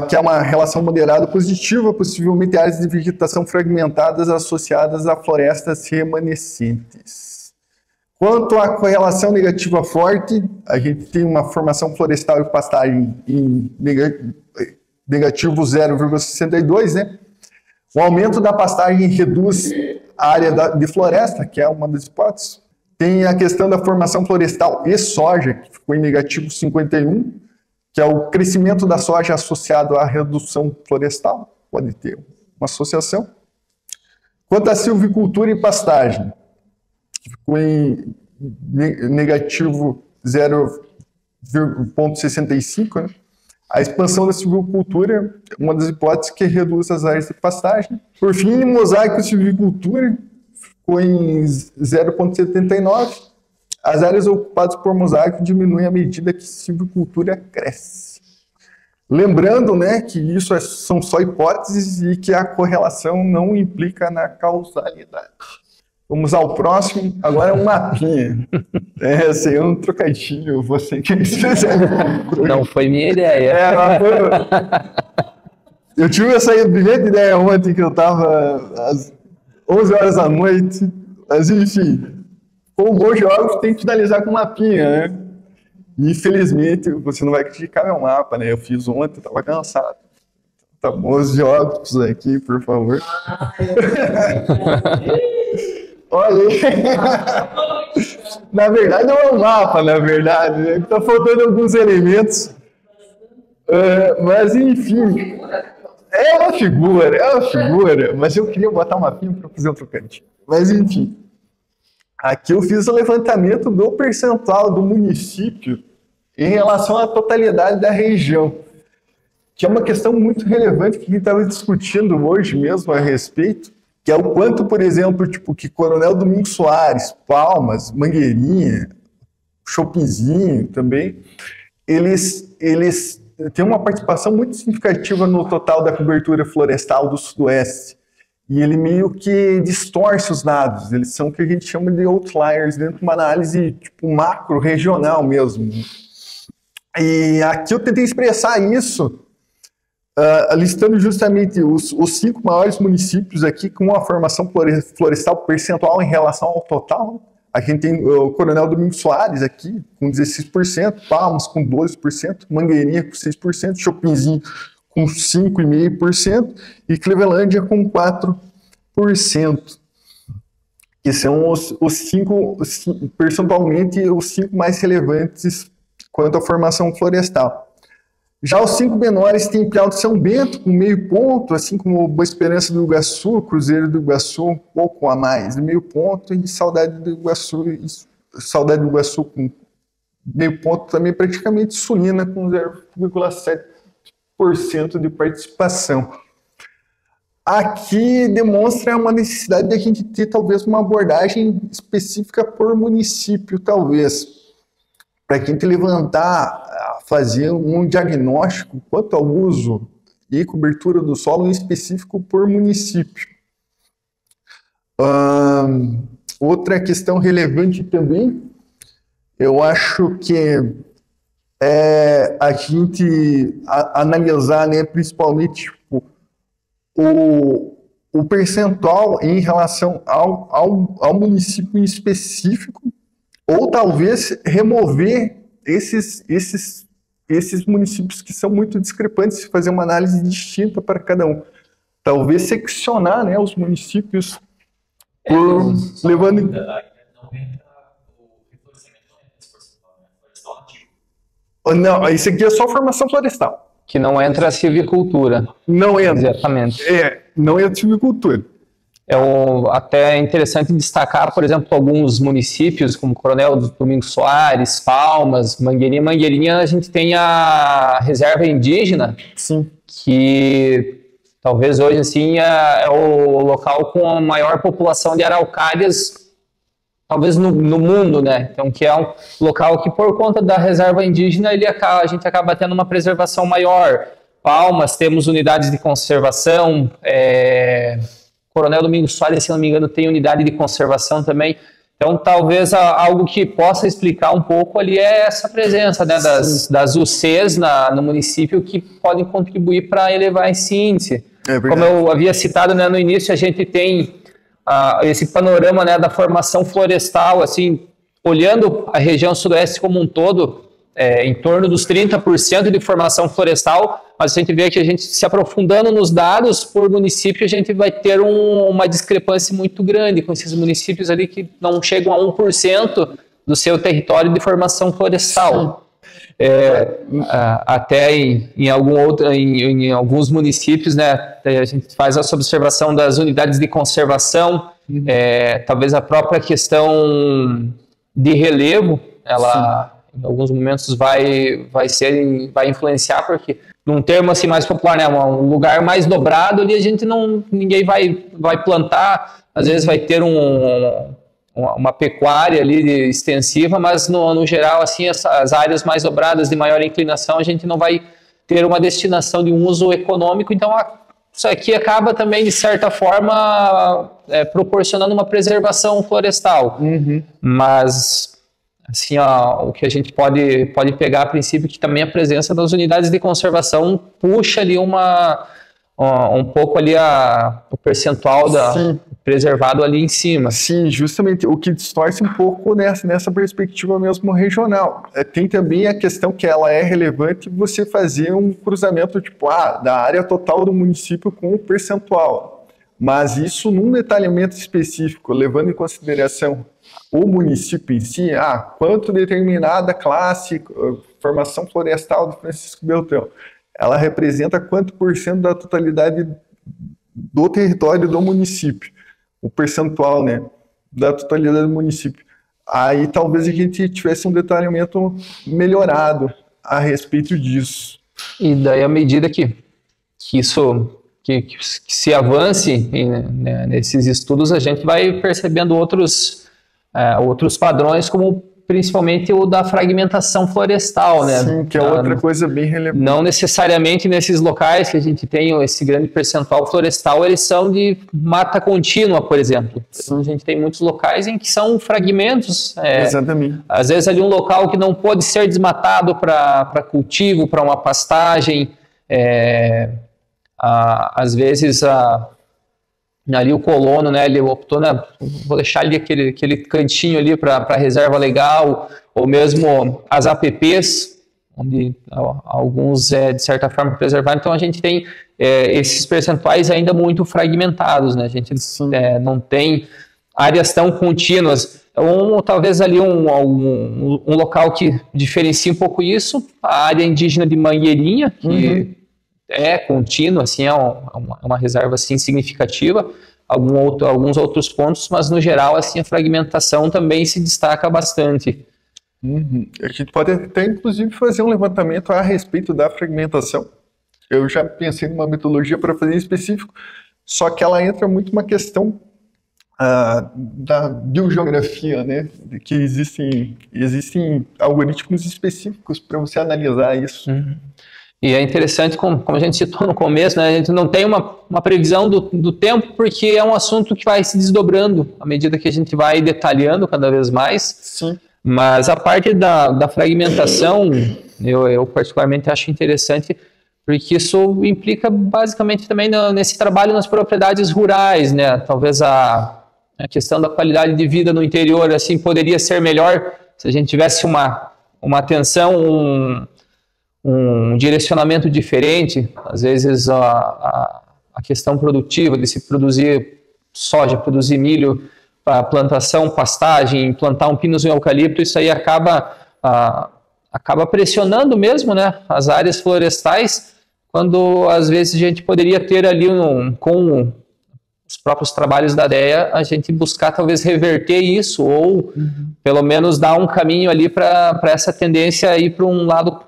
que é uma relação moderada positiva, possivelmente áreas de vegetação fragmentadas associadas a florestas remanescentes. Quanto à correlação negativa forte, a gente tem uma formação florestal e pastagem em negativo 0,62, né? O aumento da pastagem reduz a área de floresta, que é uma das hipóteses. Tem a questão da formação florestal e soja, que ficou em negativo 51, que é o crescimento da soja associado à redução florestal, pode ter uma associação. Quanto à silvicultura e pastagem, ficou em negativo 0,65, né? A expansão da silvicultura é uma das hipóteses que reduz as áreas de pastagem. Por fim, mosaico e silvicultura ficou em 0,79. As áreas ocupadas por mosaico diminuem à medida que a silvicultura cresce. Lembrando, né, que isso são só hipóteses e que a correlação não implica na causalidade. Vamos ao próximo. Agora é um mapinha. Esse é um trocadilho. Você que Não foi minha ideia. Eu tive essa brilhante ideia ontem que eu estava às 11 horas da noite. Mas, enfim, como bom geógrafo, tem que finalizar com mapinha, né? Infelizmente, você não vai criticar meu mapa, né? Eu fiz ontem, estava cansado. Tá bom, os geógrafos aqui, por favor. Olha aí. Na verdade, não é um mapa, na verdade. Né? Tá faltando alguns elementos. Mas, enfim. É uma figura. Mas eu queria botar um mapinha para fazer um trocadilho. Mas, enfim. Aqui eu fiz o levantamento do percentual do município em relação à totalidade da região. Que é uma questão muito relevante que a gente estava discutindo hoje mesmo a respeito. Que é o quanto, por exemplo, tipo, que Coronel Domingos Soares, Palmas, Mangueirinha, Chopinzinho também, eles têm uma participação muito significativa no total da cobertura florestal do Sudoeste. E ele meio que distorce os dados, eles são o que a gente chama de outliers, dentro de uma análise tipo, macro, regional mesmo. E aqui eu tentei expressar isso listando justamente os 5 maiores municípios aqui com uma formação florestal percentual em relação ao total. A gente tem o Coronel Domingos Soares aqui com 16%, Palmas com 12%, Mangueirinha com 6%, Chopinzinho com 5,5% e Clevelândia com 4%. Que são os 5, percentualmente, os 5 mais relevantes quanto à formação florestal. Já os 5 menores tem Piau de São Bento com meio ponto, assim como Boa Esperança do Iguaçu, Cruzeiro do Iguaçu um pouco a mais, meio ponto, e Saudade do Iguaçu com meio ponto também, praticamente Sulina com 0,7% de participação. Aqui demonstra uma necessidade de a gente ter talvez uma abordagem específica por município, talvez, para a gente levantar, fazer um diagnóstico quanto ao uso e cobertura do solo em específico por município. Outra questão relevante também, eu acho que é a gente analisar, né, principalmente tipo, o percentual em relação ao município em específico, ou talvez remover esses esses municípios que são muito discrepantes, fazer uma análise distinta para cada um. Talvez seccionar, né, os municípios, levando... Não, isso aqui é só formação florestal. Que não entra a silvicultura. Não entra. Exatamente. Não entra a silvicultura. Até interessante destacar, por exemplo, alguns municípios, como Coronel Domingos Soares, Palmas, Mangueirinha. Mangueirinha, a gente tem a reserva indígena, sim, que talvez hoje assim é o local com a maior população de araucárias, talvez no mundo, né? Então, que é um local que, por conta da reserva indígena, a gente acaba tendo uma preservação maior. Palmas, temos unidades de conservação, Coronel Domingos Soares, se não me engano, tem unidade de conservação também. Então, talvez algo que possa explicar um pouco ali é essa presença, né, das UCs no município, que podem contribuir para elevar esse índice. Como eu havia citado, né, no início, a gente tem esse panorama, né, da formação florestal, assim, olhando a região sudoeste como um todo, em torno dos 30% de formação florestal, mas a gente vê que a gente se aprofundando nos dados por município, a gente vai ter uma discrepância muito grande com esses municípios ali que não chegam a 1% do seu território de formação florestal. Até em alguns municípios, né, a gente faz essa observação das unidades de conservação, talvez a própria questão de relevo, ela em alguns momentos vai influenciar, porque num termo assim mais popular, né, um lugar mais dobrado ali, ninguém vai plantar, às vezes vai ter uma pecuária ali extensiva, mas no geral, assim, as áreas mais dobradas de maior inclinação, a gente não vai ter uma destinação de um uso econômico, então isso aqui acaba também, de certa forma, proporcionando uma preservação florestal. Mas, assim, o que a gente pode pegar a princípio, que também a presença das unidades de conservação puxa ali um pouco ali o percentual preservado ali em cima. Sim, justamente o que distorce um pouco nessa perspectiva mesmo regional. Tem também a questão que ela é relevante você fazer um cruzamento tipo da área total do município com o percentual, mas isso num detalhamento específico, levando em consideração o município em si, quanto determinada classe, formação florestal do Francisco Beltrão, ela representa quanto por cento da totalidade do território do município, o percentual, né, da totalidade do município. Aí talvez a gente tivesse um detalhamento melhorado a respeito disso. E daí, à medida que se avance nesses estudos, a gente vai percebendo outros padrões, como principalmente o da fragmentação florestal, né? Sim, que é outra coisa bem relevante. Não necessariamente nesses locais que a gente tem esse grande percentual florestal, eles são de mata contínua, por exemplo. Então, a gente tem muitos locais em que são fragmentos. Exatamente. Às vezes ali um local que não pode ser desmatado para cultivo, para uma pastagem. Às vezes ali o colono, né, ele optou, vou deixar ali aquele cantinho ali para reserva legal, ou mesmo as APPs, onde alguns de certa forma preservaram. Então a gente tem esses percentuais ainda muito fragmentados, né? A gente não tem áreas tão contínuas. Talvez ali um local que diferencia um pouco isso, a área indígena de Mangueirinha, que é contínua, assim, é uma reserva assim, significativa, alguns outros pontos, mas no geral assim, a fragmentação também se destaca bastante. A gente pode até inclusive fazer um levantamento a respeito da fragmentação. Eu já pensei numa metodologia para fazer em específico, só que ela entra muito uma questão da biogeografia, né? Que existem algoritmos específicos para você analisar isso. E é interessante, como a gente citou no começo, né, a gente não tem uma previsão do tempo, porque é um assunto que vai se desdobrando à medida que a gente vai detalhando cada vez mais. Sim. Mas a parte da fragmentação, eu particularmente acho interessante, porque isso implica basicamente também nesse trabalho nas propriedades rurais, né? Talvez a questão da qualidade de vida no interior assim, poderia ser melhor se a gente tivesse uma atenção, um direcionamento diferente, às vezes a questão produtiva de se produzir soja, produzir milho, para plantação, pastagem, plantar um pinus e um eucalipto, isso aí acaba pressionando mesmo, né, as áreas florestais, quando às vezes a gente poderia ter ali, com os próprios trabalhos da DEA, a gente buscar talvez reverter isso, ou pelo menos dar um caminho ali para essa tendência ir para um lado,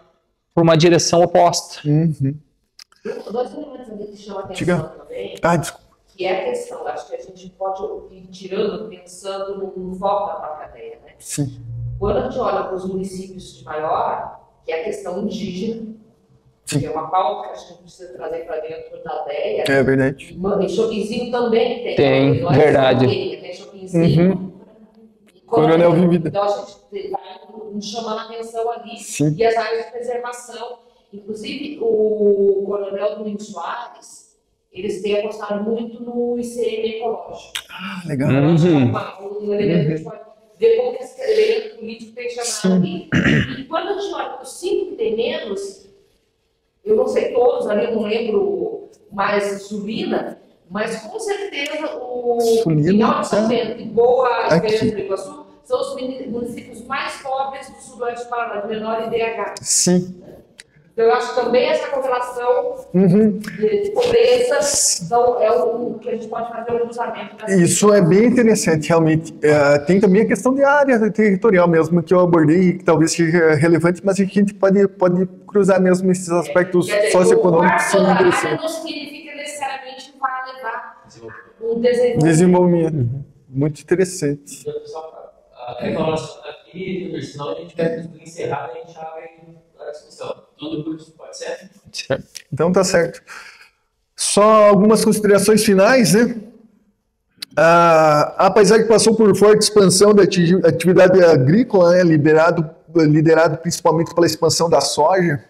para uma direção oposta. Dois elementos ali que chamam a atenção também, que é a questão, acho que a gente pode ir tirando, pensando no foco da própria DEA, né? Sim. Quando a gente olha para os municípios de maior, que é a questão indígena, que é uma pauta que a gente precisa trazer para dentro da DEA. É verdade. Em Chopinzinho também tem. Tem, verdade. Tem Chopinzinho. Coronel Vivida. Então a gente vai nos chamando a atenção ali. Sim. E as áreas de preservação. Inclusive, o Coronel Domingos Soares, eles têm apostado muito no ICM ecológico. Legal. Um elemento que a gente pode ver como que esse elemento político tem chamado ali. E quando a gente olha para os 5 que tem menos, eu não sei todos ali, eu não lembro mais Sulina, mas com certeza o final de São Bento e Boa Esperança do Iguaçu são os municípios mais pobres do sudoeste do Paraná, de menor IDH. Sim. Então, eu acho que também essa correlação de pobreza então, é o que a gente pode fazer o cruzamento. Isso é bem interessante, realmente. Tem também a questão de área territorial mesmo, que eu abordei, que talvez seja relevante, mas a gente pode cruzar mesmo esses aspectos socioeconômicos. O área não significa necessariamente que vai levar um desenvolvimento. Muito interessante. A reclamação aqui, senão a gente vai encerrar e a gente já vai para a discussão. Tudo por isso pode ser? Certo. Então tá certo. Só algumas considerações finais, né? A paisagem passou por forte expansão da atividade agrícola, né? Liderado principalmente pela expansão da soja,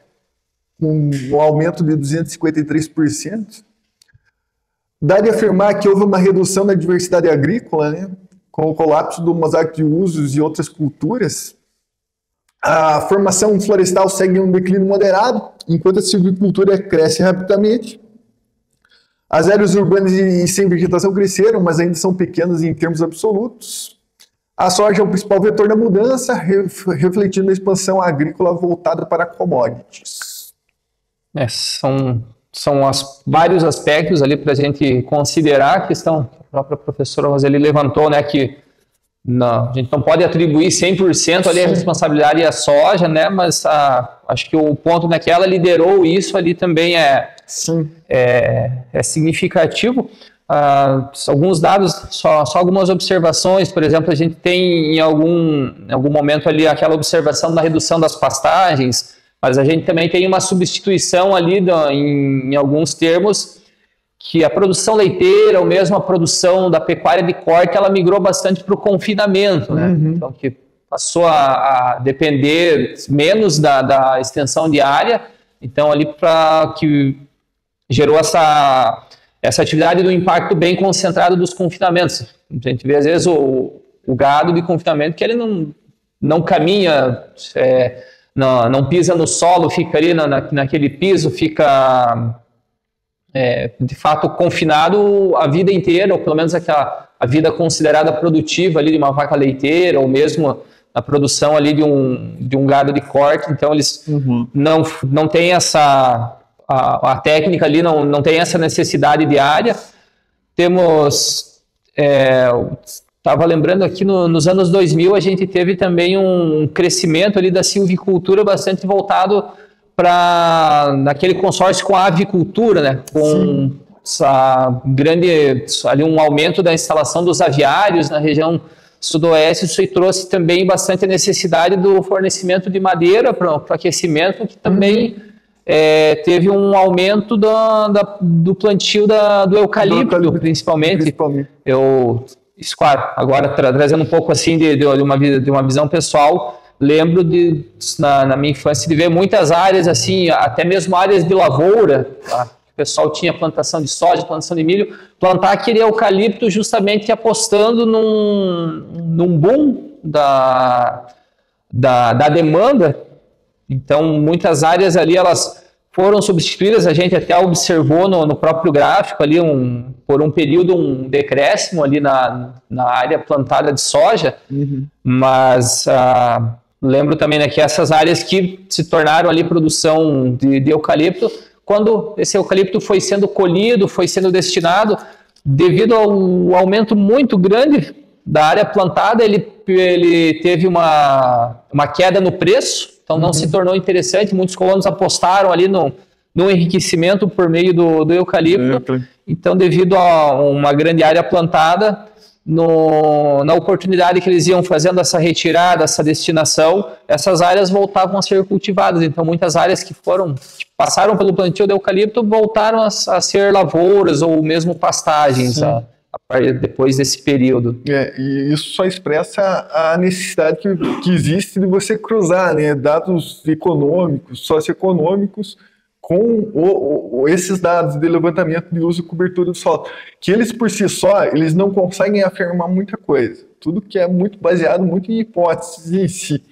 com um aumento de 253%. Dá de afirmar que houve uma redução da diversidade agrícola, né? Com o colapso do mosaico de usos e outras culturas. A formação florestal segue um declínio moderado, enquanto a silvicultura cresce rapidamente. As áreas urbanas e sem vegetação cresceram, mas ainda são pequenas em termos absolutos. A soja é o principal vetor da mudança, refletindo a expansão agrícola voltada para commodities. São vários aspectos ali para a gente considerar. A questão que a própria professora Roseli levantou, né, que a gente não pode atribuir 100% ali a responsabilidade à soja, né, mas acho que o ponto, né, que ela liderou isso ali também é significativo. Alguns dados, só algumas observações. Por exemplo, a gente tem em algum momento ali aquela observação da redução das pastagens, mas a gente também tem uma substituição ali em alguns termos, que a produção leiteira, ou mesmo a produção da pecuária de corte, ela migrou bastante para o confinamento, né? Então, que passou a depender menos da extensão de área, então ali que gerou essa atividade do impacto bem concentrado dos confinamentos. A gente vê às vezes o gado de confinamento que ele não caminha, não pisa no solo, fica ali naquele piso, fica de fato confinado a vida inteira, ou pelo menos a vida considerada produtiva ali de uma vaca leiteira, ou mesmo a produção ali de um gado de corte. Então eles não têm a técnica ali, não tem essa necessidade de área. Temos, estava lembrando aqui, nos anos 2000 a gente teve também um crescimento ali da silvicultura bastante voltado para naquele consórcio com a avicultura, né? Com ali um aumento da instalação dos aviários na região sudoeste. Isso aí trouxe também bastante a necessidade do fornecimento de madeira para o aquecimento, que também teve um aumento do plantio do eucalipto, principalmente. Isso, claro, agora trazendo um pouco assim de uma visão pessoal, lembro na minha infância de ver muitas áreas assim, até mesmo áreas de lavoura, tá? O pessoal tinha plantação de soja, plantação de milho, plantar aquele eucalipto justamente apostando num boom da demanda. Então, muitas áreas ali, elas foram substituídas, a gente até observou no próprio gráfico ali, por um período, um decréscimo ali na área plantada de soja, mas lembro também, né, que essas áreas que se tornaram ali produção de eucalipto, quando esse eucalipto foi sendo colhido, foi sendo destinado, devido ao aumento muito grande da área plantada, ele teve uma queda no preço, então não se tornou interessante. Muitos colonos apostaram ali no enriquecimento por meio do eucalipto. Então, devido a uma grande área plantada, na oportunidade que eles iam fazendo essa retirada, essa destinação, essas áreas voltavam a ser cultivadas. Então, muitas áreas que passaram pelo plantio de eucalipto voltaram a ser lavouras ou mesmo pastagens depois desse período. E isso só expressa a necessidade que existe de você cruzar, né, dados econômicos, socioeconômicos, com esses dados de levantamento de uso e cobertura do solo, que eles por si só, eles não conseguem afirmar muita coisa, tudo que é muito baseado muito em hipóteses em si.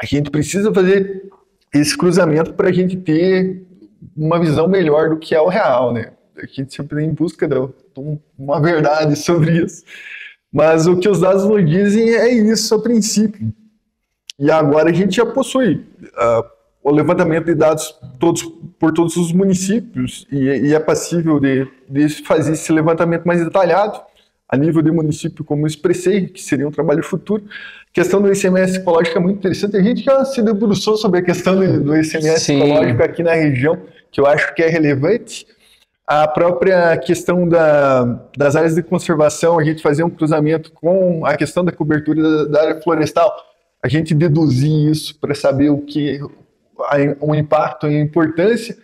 A gente precisa fazer esse cruzamento para a gente ter uma visão melhor do que é o real, né? A gente sempre vem em busca de uma verdade sobre isso, mas o que os dados nos dizem é isso a princípio. E agora a gente já possui o levantamento de dados por todos os municípios e é passível de fazer esse levantamento mais detalhado a nível de município, como expressei, que seria um trabalho futuro. A questão do ICMS ecológico é muito interessante. A gente já se debruçou sobre a questão do ICMS ecológico aqui na região, que eu acho que é relevante. A própria questão das áreas de conservação, a gente fazer um cruzamento com a questão da cobertura da área florestal, a gente deduzir isso para saber o impacto e a importância.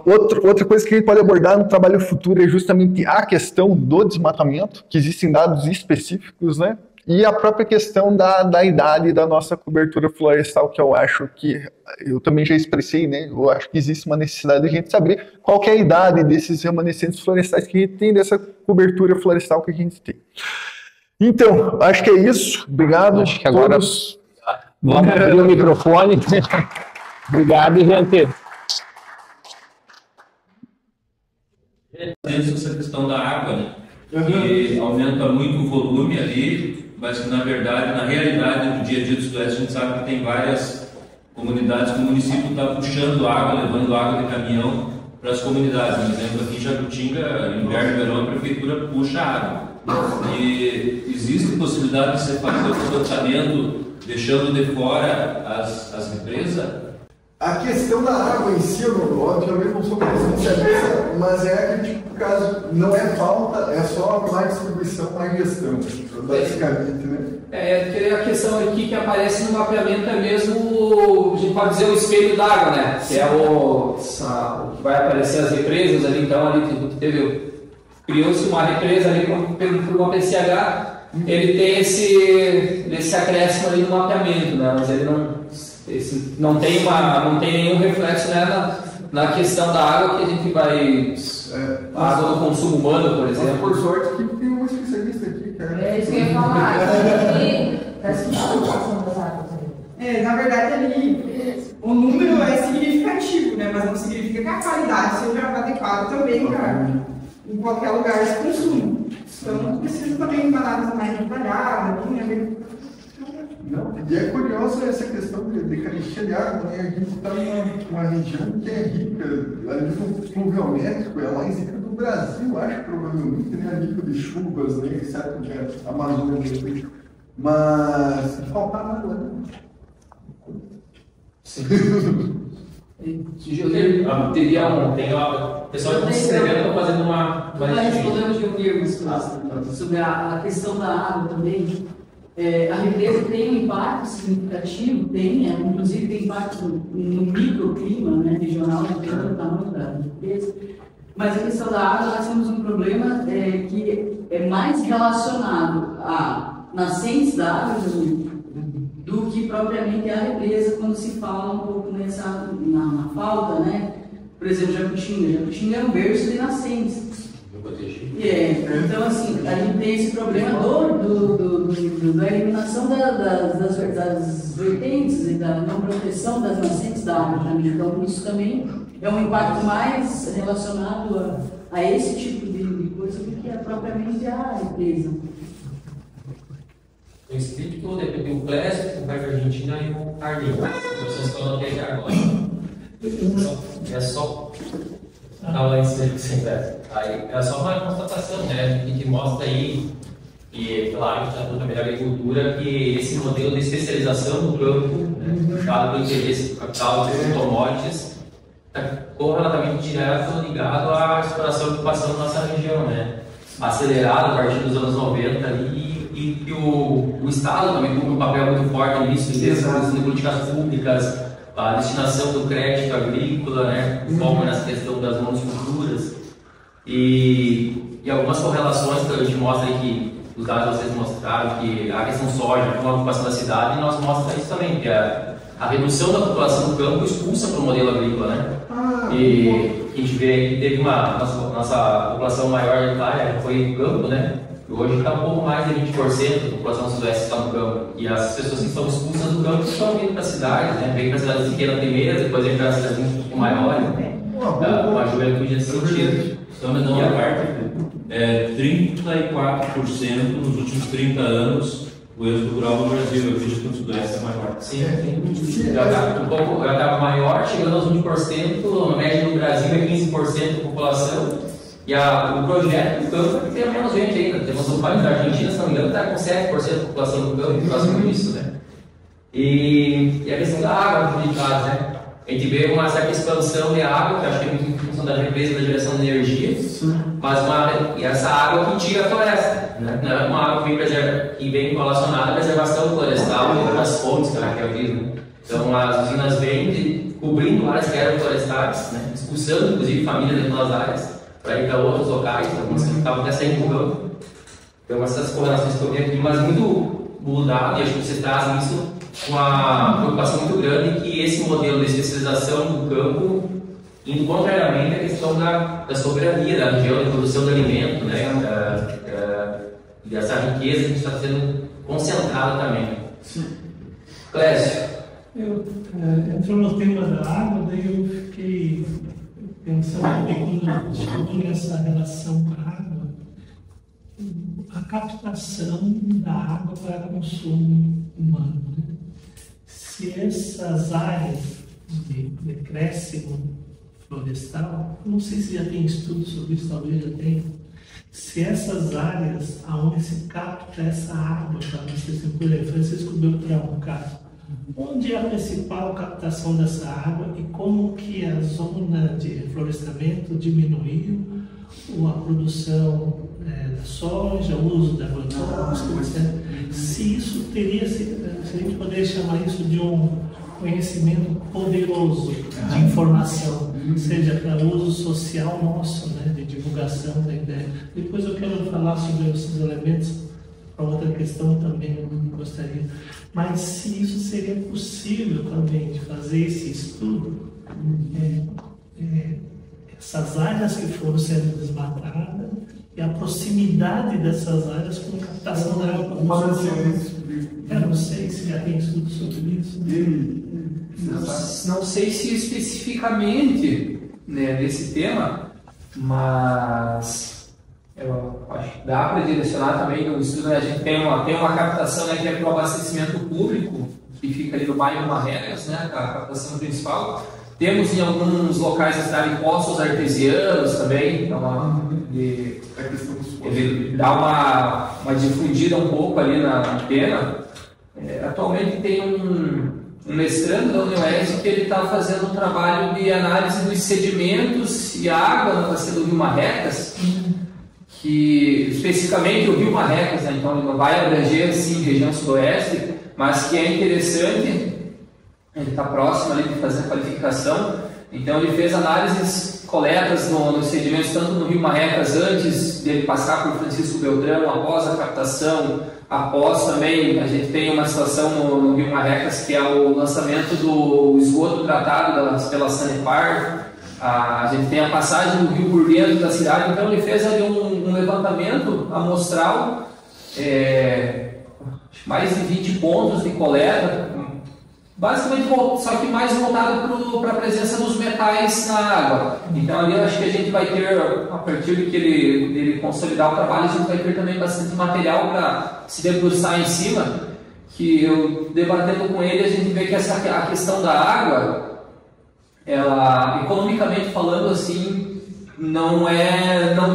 Outra coisa que a gente pode abordar no trabalho futuro é justamente a questão do desmatamento, que existem dados específicos, né? E a própria questão da idade da nossa cobertura florestal, que eu acho que, eu também já expressei, né? Eu acho que existe uma necessidade de a gente saber qual que é a idade desses remanescentes florestais que a gente tem, dessa cobertura florestal que a gente tem. Então, acho que é isso. Obrigado. Acho que agora vamos abrir o microfone. Obrigado, gente. Essa questão da água, né? Que aumenta muito o volume ali, mas que na verdade, na realidade do dia a dia do Sudoeste, a gente sabe que tem várias comunidades que o município está puxando água, levando água de caminhão para as comunidades. Por exemplo, aqui em Jacutinga, inverno e verão, a prefeitura puxa água. E existe possibilidade de você fazer o levantamento deixando de fora as represas? A questão da água em si, obviamente não sou especialista, mas é que, tipo, caso não é falta, é só mais distribuição, mais gestão, basicamente, né? A questão aqui que aparece no mapeamento é mesmo, a gente pode dizer, o espelho d'água, né? Que é o que vai aparecer as represas ali, então, ali criou-se uma represa ali por uma PCH, ele tem esse acréscimo ali no mapeamento, né? Mas ele não tem nenhum reflexo, né, na questão da água que a gente vai... a água do consumo humano, por exemplo. Por sorte que tem um especialista aqui, cara. É isso que eu ia falar. Na verdade, ali, o número é significativo, né? Mas não significa que a qualidade seja adequada também em qualquer lugar de consumo. Então, precisa também de uma análise mais detalhada, né? Não, e é curioso essa questão de carestia de água, né? A gente está numa região que é rica, a nível pluviométrico, é a mais rica do Brasil, acho, provavelmente, né? A nível de chuvas, né? Exceto que a Amazônia, mas faltar água, né? Sim. Teria o pessoal está se inscrevendo, está fazendo uma... Respondendo de perguntas sobre a questão da água também. A represa tem um impacto significativo, inclusive tem impacto no microclima, né, regional, dependendo do tamanho da represa. Mas a questão da água, nós temos um problema que é mais relacionado a nascentes da água do que propriamente a represa, quando se fala um pouco na falta, né? Por exemplo, Jacutinga é um berço de nascentes. Então, assim, a gente tem esse problema da eliminação das vertentes e da não proteção das nascentes da água também. Então, isso também é um impacto mais relacionado a esse tipo de coisa do que propriamente a empresa. O inscrito depende do Clécio, o Roberto Argentina e o Carlinhos. Vocês que eu anotei aqui agora. É só. Não, lá em cima que você aí é só uma constatação, né? Que mostra aí, e pela Instituto também da Agricultura, que esse modelo de especialização do campo, né, puxado pelo interesse do capital dos commodities, está correlatamente direto ligado à exploração e ocupação da nossa região, né? Acelerado a partir dos anos 90 ali, e que o Estado também cumpre um papel muito forte nisso, em políticas públicas, a destinação do crédito agrícola, né, foco nessa questão das monoculturas e algumas correlações que a gente mostra aí, que os dados vocês mostraram, que a questão soja com a ocupação da cidade, nós mostra isso também, que a redução da população do campo expulsa para o modelo agrícola, né? E a gente vê que teve nossa população maior da área foi no campo, né? E hoje está um pouco mais de 20% da população sudeste está no campo. E as pessoas que estão expulsas do campo estão vindo para as cidades, né? Vem para as cidades pequenas primeiro, depois vem para as cidades um pouco maiores, uma juventude nesse sentido. Só me dá uma parte, 34% nos últimos 30 anos o êxodo rural no Brasil, eu acredito que no Sudeste é maior. Sim, já estava maior, chegando aos 20%, a média no Brasil é 15% da população. E o projeto do campo é que tem menos gente ainda. Temos um país da Argentina, se não me engano, está com 7% da população do campo, próximo disso, né? E a questão da água, né? A gente vê uma certa expansão de água, que acho que é muito em função da represa da geração de energia, mas essa água que tira a floresta, né? Não é uma água que vem relacionada à preservação florestal e das fontes que ela quer ouvir, né? Então as usinas vêm cobrindo áreas que eram florestais, né? Expulsando inclusive famílias daquelas áreas para ir para outros locais, algumas que estavam até saindo do campo. Então essas correlações que eu vi aqui, mas muito mudado, e acho que você traz isso com uma preocupação muito grande, que esse modelo de especialização do campo, indo contrariamente à questão da soberania da região, da produção de alimento, né? Dessa riqueza que está sendo concentrada também. Clécio. Entrou no tema da água, daí eu fiquei pensando que quando chegou nessa relação com a água, a captação da água para consumo humano. Né? Se essas áreas de decréscimo florestal, não sei se já tem estudo sobre isso, talvez já tenha, se essas áreas onde se capta essa água, por exemplo, Francisco Beltrão, no caso, onde é a principal captação dessa água e como que a zona de reflorestamento diminuiu a produção da soja, o uso da agrotóxicos, se isso teria, se a gente poderia chamar isso de um conhecimento poderoso de informação, seja para uso social nosso, né, de divulgação da ideia. Depois eu quero falar sobre esses elementos, para outra questão também eu gostaria. Mas se isso seria possível também de fazer esse estudo, essas áreas que foram sendo desmatadas e a proximidade dessas áreas com a captação da água. Eu não sei se já tem estudo sobre isso. Não sei se especificamente, né, desse tema, mas eu acho que dá para direcionar também no estudo. Né? A gente tem uma captação, né, que é para o abastecimento público, que fica ali no bairro Marrecas, né, a captação principal. Temos em alguns locais da cidade poços artesianos também, então, ele dá uma difundida um pouco ali na pena. Atualmente tem um mestrando da UniOeste que ele está fazendo um trabalho de análise dos sedimentos e água na bacia do Rio Marrecas, que especificamente o Rio Marrecas, né, então ele não vai abranger sim região sudoeste, mas que é interessante. Ele está próximo ali de fazer a qualificação, então ele fez análises, coletas nos sedimentos, tanto no Rio Marrecas antes dele passar por Francisco Beltrão, após a captação, após também, a gente tem uma situação no Rio Marrecas que é o lançamento do esgoto tratado pela Sanepar, a gente tem a passagem do rio por dentro da cidade, então ele fez ali um levantamento amostral, mais de 20 pontos de coleta, basicamente só que mais voltado para a presença dos metais na água. Então ali eu acho que a gente vai ter, a partir de que ele consolidar o trabalho, a gente vai ter também bastante material para se debruçar em cima, que eu debatendo com ele, a gente vê que a questão da água, ela, economicamente falando, assim, não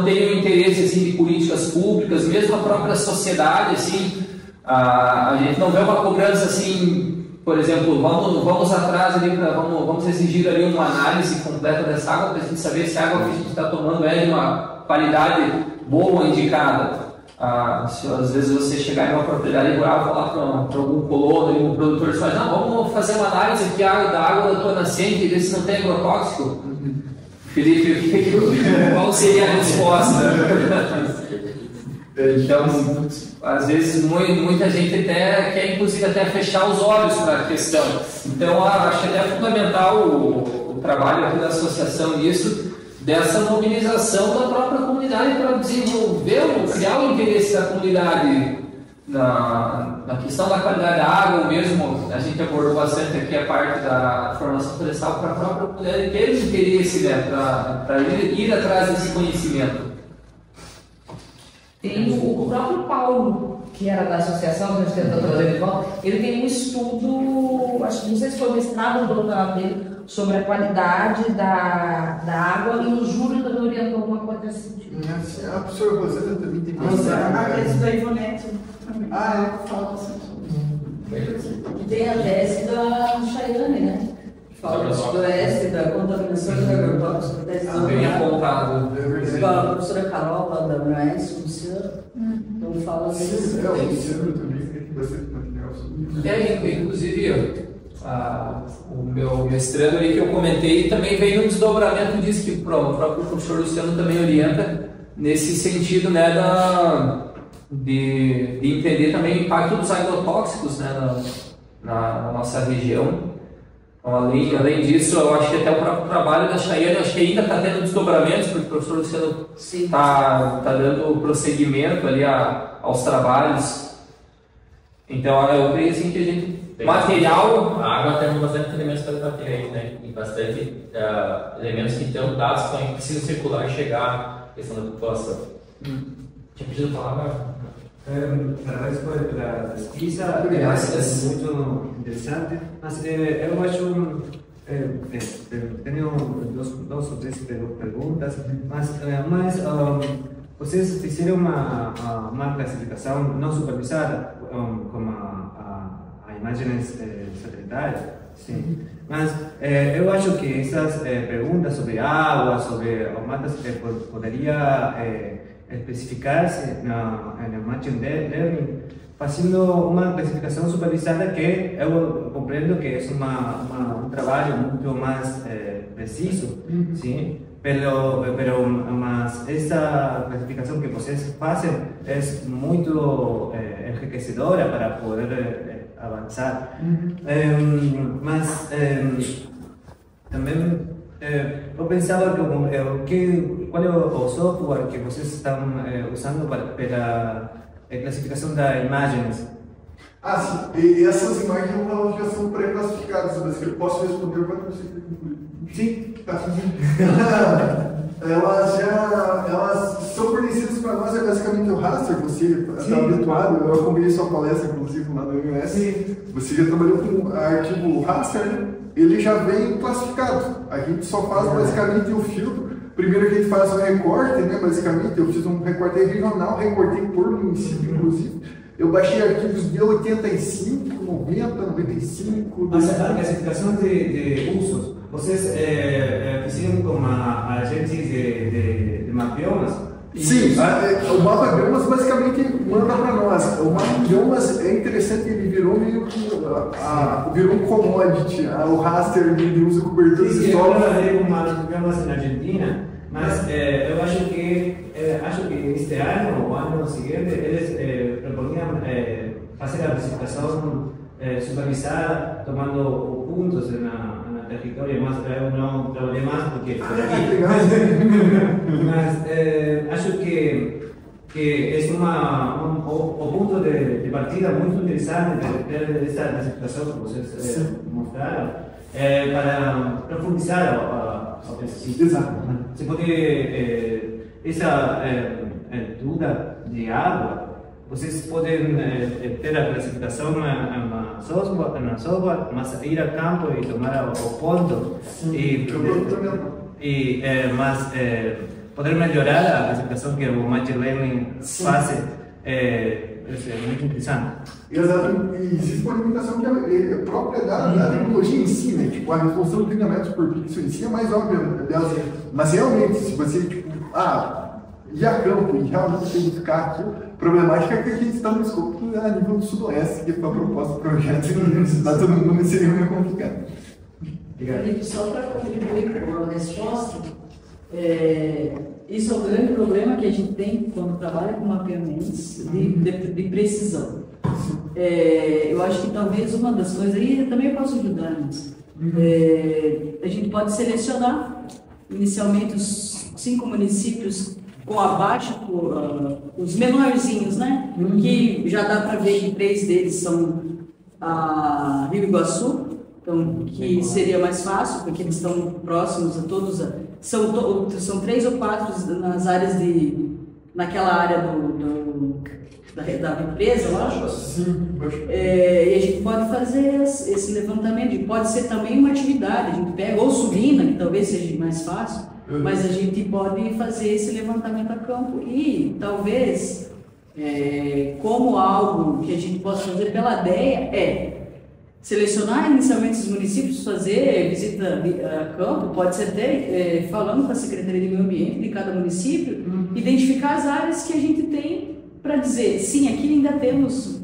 tem o interesse assim, de políticas públicas, mesmo a própria sociedade, assim, a gente não vê uma cobrança assim. Por exemplo, vamos atrás ali, vamos exigir ali uma análise completa dessa água para a gente saber se a água que a gente está tomando é de uma qualidade boa ou indicada. Se às vezes você chegar em uma propriedade rural e falar para algum colono, um produtor, você fala, não, vamos fazer uma análise aqui da água da tua nascente e ver se não tem agrotóxico. Felipe, qual seria a resposta? Então, às vezes muita gente até quer inclusive até fechar os olhos para a questão. Então acho que é fundamental o trabalho aqui da associação nisso, dessa mobilização da própria comunidade para desenvolver, criar o interesse da comunidade na questão da qualidade da água, ou mesmo a gente abordou bastante aqui a parte da formação florestal para a própria comunidade ter interesse, né, para ir atrás desse conhecimento. Tem o próprio Paulo, que era da Associação do Doutor, ele tem um estudo, acho que não sei se foi mestrado ou doutorado dele, sobre a qualidade da água, e o Júlio também orientou alguma coisa nesse sentido. A professora Rosana também tem Aqueles da Ivonete também. Fala bastante. E tem a tese da Chayane, né? Fala do oeste, da contaminação do agrotóxico, Bem apontado. com a professora Carol, lá da UNAES, Luciano. Então fala disso. O Luciano também tem bastante material sobre isso. Inclusive, o meu mestrando aí que eu comentei também veio no desdobramento disso, que o próprio professor Luciano também orienta, nesse sentido, né, de entender também o impacto dos agrotóxicos, né, na nossa região. Então, além disso, eu acho que até o próprio trabalho da Chayane, acho que ainda está tendo desdobramentos, porque o professor Luciano está dando prosseguimento ali aos trabalhos. Então, eu creio assim que a gente... material... A água tem bastante elementos para debater aí, né? E bastante elementos que estão dados que precisam circular e chegar à questão da população. Tinha pedido a palavra? Parabéns pela pesquisa, é muito interessante, mas eu acho, tenho duas ou três perguntas, mas vocês fizeram uma classificação não supervisada, como a imagens satelitais, sim. Mas eu acho que essas perguntas sobre água, sobre matas, poderia especificar-se no Machine Learning, fazendo uma classificação supervisada que eu compreendo que é um trabalho muito mais preciso, sim? Mas essa classificação que vocês fazem é muito enriquecedora para poder avançar. Mas também eu pensava qual é o software que vocês estão usando para a classificação das imagens. Sim. E essas imagens já são pré-classificadas, mas eu posso responder para você. Sim. Elas são fornecidas para nós, basicamente o raster. Você está habituado, eu acompanhei sua palestra, inclusive, lá no MS. Você já trabalhou com arquivo raster, né? Ele já vem classificado. A gente só faz basicamente o filtro. Primeiro que a gente faz o recorte, né? Basicamente, eu fiz um recorte regional, recortei por município, inclusive. Eu baixei arquivos de 85, 90, 95... Mas a classificação de usos, vocês fizeram com agentes de mapiomas? Sim, o mapa biomas basicamente manda para nós. O mapa biomas é interessante, ele virou meio que virou um commodity, o raster de uso cobertura de solo. Eu trabalhei com mapa biomas na Argentina, mas eu acho que este ano, o ano seguinte, eles proponiam fazer a classificação supervisada, tomando pontos na território, mas eu não trabalhei mais porque foi aqui. Mas acho que é o ponto de partida muito interessante dessa situação que vocês mostraram para profundizar a pesquisa. Se pode, essa dúvida de água, vocês podem ter a classificação na software, mas ir a campo e tomar o ponto mas poder melhorar a classificação que o Machine Learning faz é muito interessante. Exato, e existe uma limitação que é própria da tecnologia em si, né? Tipo, a resolução de treinamentos por pixel em si é mais óbvia delas, mas realmente, se você, tipo, ir a campo e realmente verificar aquilo, a problemática é que a gente está no escopo a nível do Sudoeste, que foi a proposta do projeto, e dá todo mundo seria meio complicado. Obrigado. Só para contribuir com a resposta, isso é um grande problema que a gente tem quando trabalha com mapeamentos de precisão. Eu acho que talvez uma das coisas, e eu também posso ajudar nisso, a gente pode selecionar inicialmente os 5 municípios com abaixo, os menorzinhos, né? Que já dá para ver que 3 deles são a Rio Iguaçu, então, que seria mais fácil, porque eles estão próximos a todos. São 3 ou 4 nas áreas naquela área da empresa, eu acho. Sim. E a gente pode fazer esse levantamento, e pode ser também uma atividade, a gente pega, ou Subina, que talvez seja mais fácil, mas a gente pode fazer esse levantamento a campo e talvez, como algo que a gente possa fazer pela DEA, selecionar inicialmente esses municípios, fazer visita a campo, pode ser até falando com a Secretaria de Meio Ambiente de cada município, identificar as áreas que a gente tem para dizer, sim, aqui ainda temos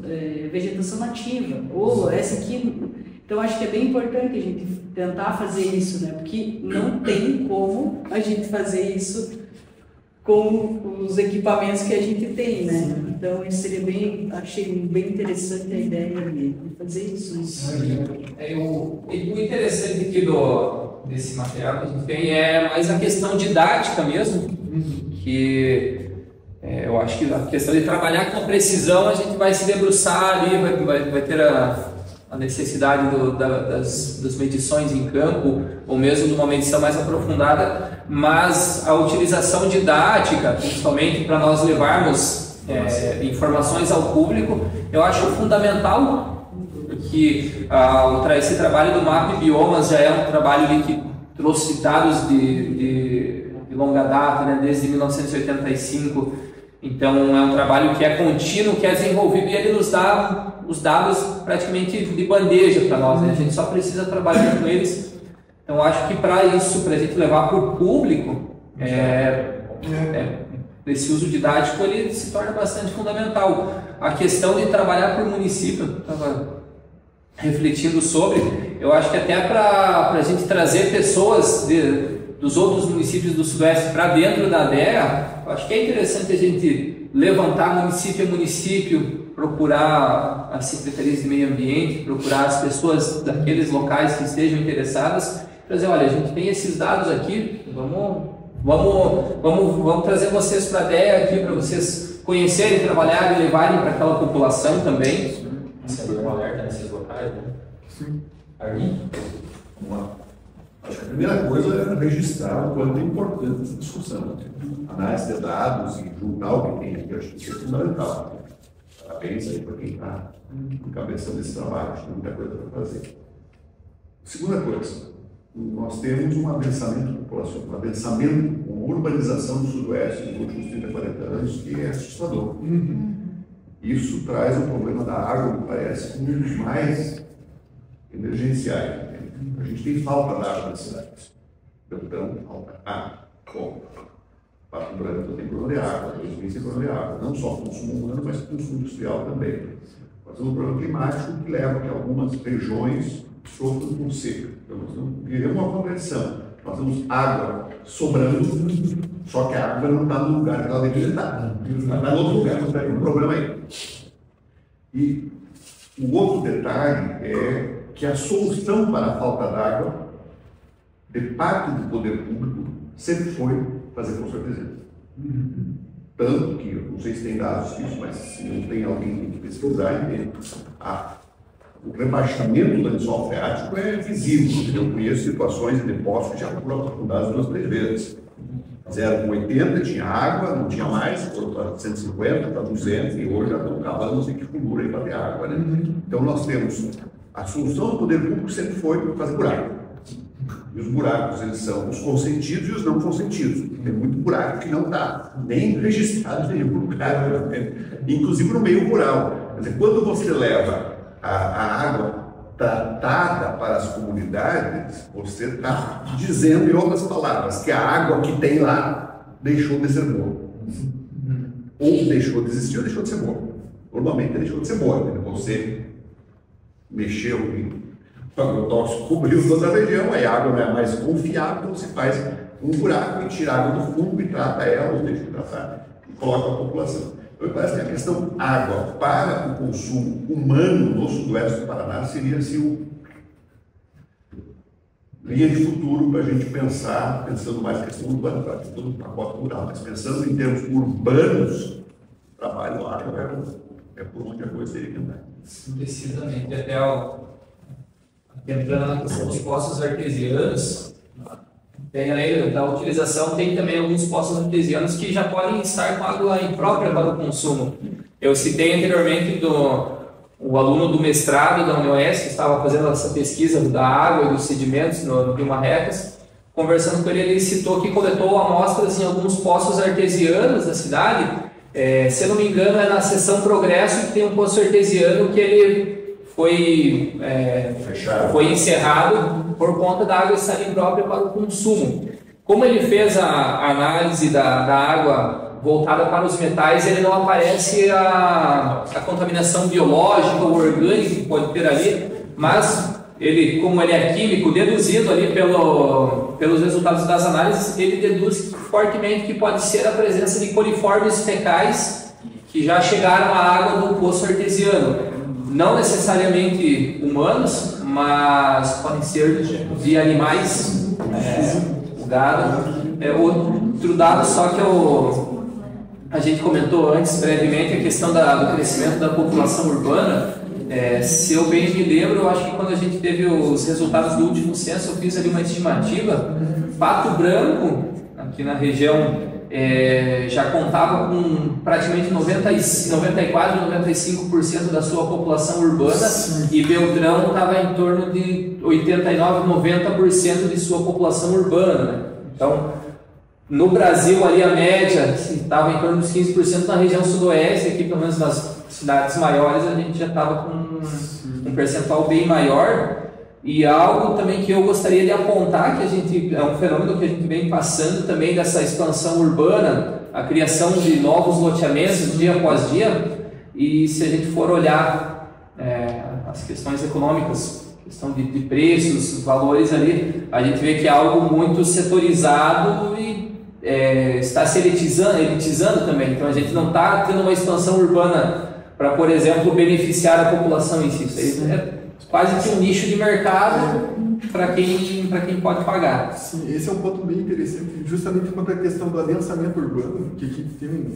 vegetação nativa, ou essa aqui. Então, acho que é bem importante a gente tentar fazer isso, né? Porque não tem como a gente fazer isso com os equipamentos que a gente tem, né? Então, isso seria achei bem interessante a ideia de fazer isso. O interessante aqui desse material que a gente tem é mais a questão didática mesmo, que eu acho que a questão de trabalhar com precisão, a gente vai se debruçar ali, vai ter a necessidade das medições em campo, ou mesmo de uma medição mais aprofundada, mas a utilização didática, principalmente para nós levarmos informações ao público, eu acho fundamental, porque esse trabalho do MAP Biomas já é um trabalho ali que trouxe dados de longa data, né, desde 1985, então é um trabalho que é contínuo, que é desenvolvido, e ele nos dá os dados praticamente de bandeja para nós, né? A gente só precisa trabalhar com eles. Então acho que para isso, para a gente levar para o público, esse uso didático ele se torna bastante fundamental. A questão de trabalhar por município, eu estava refletindo sobre, eu acho que até para a gente trazer pessoas dos outros municípios do Sudoeste para dentro da DEA, eu acho que é interessante a gente levantar município a município, procurar as secretarias de meio ambiente, procurar as pessoas daqueles locais que estejam interessadas, dizer, olha, a gente tem esses dados aqui, vamos trazer vocês para a DEA aqui, para vocês conhecerem, trabalharem e levarem para aquela população também. Seria um alerta nesses locais, né? Sim. Armin? Vamos lá. Acho que a primeira coisa é registrar o quanto é importante essa discussão. Análise de dados e julgar o que tem aqui, acho que isso é fundamental. Parabéns aí para quem está encabeçando esse trabalho, acho que tem muita coisa para fazer. Segunda coisa, nós temos um adensamento populacional, um adensamento, uma urbanização do Sudoeste nos últimos 30, 40 anos que é assustador. Isso traz o problema da água, me parece, como um dos mais emergenciais. A gente tem falta de água nas cidades. Então, falta água. Bom, Pato Branco tem problema de água, a gente tem problema de água, não só consumo humano, mas consumo industrial também. Nós temos um problema climático que leva a que algumas regiões sofram com seca. Então, nós vivemos uma conversão. Nós temos água sobrando, só que a água não está no lugar que ela deveria estar. Está em outro lugar, então tem um problema aí. E o outro detalhe é que a solução para a falta d'água de parte do poder público sempre foi fazer poço artesiano. Tanto que, eu não sei se tem dados disso, mas se não tem alguém que pesquisar, entende. O rebaixamento do lençol freático é visível. Eu conheço situações de depósitos já por aprofundados 2, 3 vezes. 0,80 tinha água, não tinha mais, foram para 150, para 200, e hoje já estão cavando assim que fundura aí para ter água, né? Então nós temos, a solução do poder público sempre foi fazer buraco. E os buracos, eles são os consentidos e os não consentidos. Tem muito buraco que não está nem registrado em nenhum lugar, né? Inclusive no meio rural. Quer dizer, quando você leva a água tratada para as comunidades, você está dizendo, em outras palavras, que a água que tem lá deixou de ser boa. Ou deixou de existir ou deixou de ser boa. Normalmente deixou de ser boa. Né? Você mexeu em agrotóxico, cobriu toda a região, aí a água não é mais confiável, você faz um buraco e tira a água do fundo e trata ela, ou deixa de tratar, e coloca a população. Então, parece que a questão água para o consumo humano no sudoeste do Paraná seria assim linha de futuro para a gente pensar, pensando mais na questão urbana, para todo o pacote rural, mas pensando em termos urbanos, trabalho água é por onde a coisa teria que andar. Precisamente, até entrando na questão dos poços artesianos, tem a lei da utilização, tem também alguns poços artesianos que já podem estar com água imprópria para o consumo. Eu citei anteriormente o aluno do mestrado da UniOeste, que estava fazendo essa pesquisa da água e dos sedimentos no Rio Marrecas. Conversando com ele, ele citou que coletou amostras em alguns poços artesianos da cidade. Se eu não me engano, é na seção Progresso que tem um poço artesiano que ele foi encerrado por conta da água estar imprópria para o consumo. Como ele fez a análise da água voltada para os metais, ele não aparece a contaminação biológica ou orgânica que pode ter ali, mas ele, como ele é químico, deduzido ali pelos resultados das análises, ele deduz fortemente que pode ser a presença de coliformes fecais que já chegaram à água do poço artesiano. Não necessariamente humanos, mas podem ser de animais, o gado. Outro dado só que a gente comentou antes brevemente, a questão do crescimento da população urbana. Se eu bem me lembro, eu acho que quando a gente teve os resultados do último censo, eu fiz ali uma estimativa. Pato Branco, aqui na região, já contava com praticamente 94, 95% da sua população urbana. Sim. E Beltrão estava em torno de 89, 90% de sua população urbana. Né? Então, no Brasil, ali a média estava em torno dos 15%, na região sudoeste, aqui pelo menos nas cidades maiores, a gente já estava com um percentual bem maior. E algo também que eu gostaria de apontar, que é um fenômeno que a gente vem passando também dessa expansão urbana, a criação de novos loteamentos dia após dia. E se a gente for olhar as questões econômicas, questão de preços, valores ali, a gente vê que é algo muito setorizado e está se elitizando também. Então a gente não está tendo uma expansão urbana para, por exemplo, beneficiar a população em si. Isso aí quase que um nicho de mercado para quem pode pagar. Sim, esse é um ponto bem interessante, justamente quanto à questão do adensamento urbano, que aqui tem,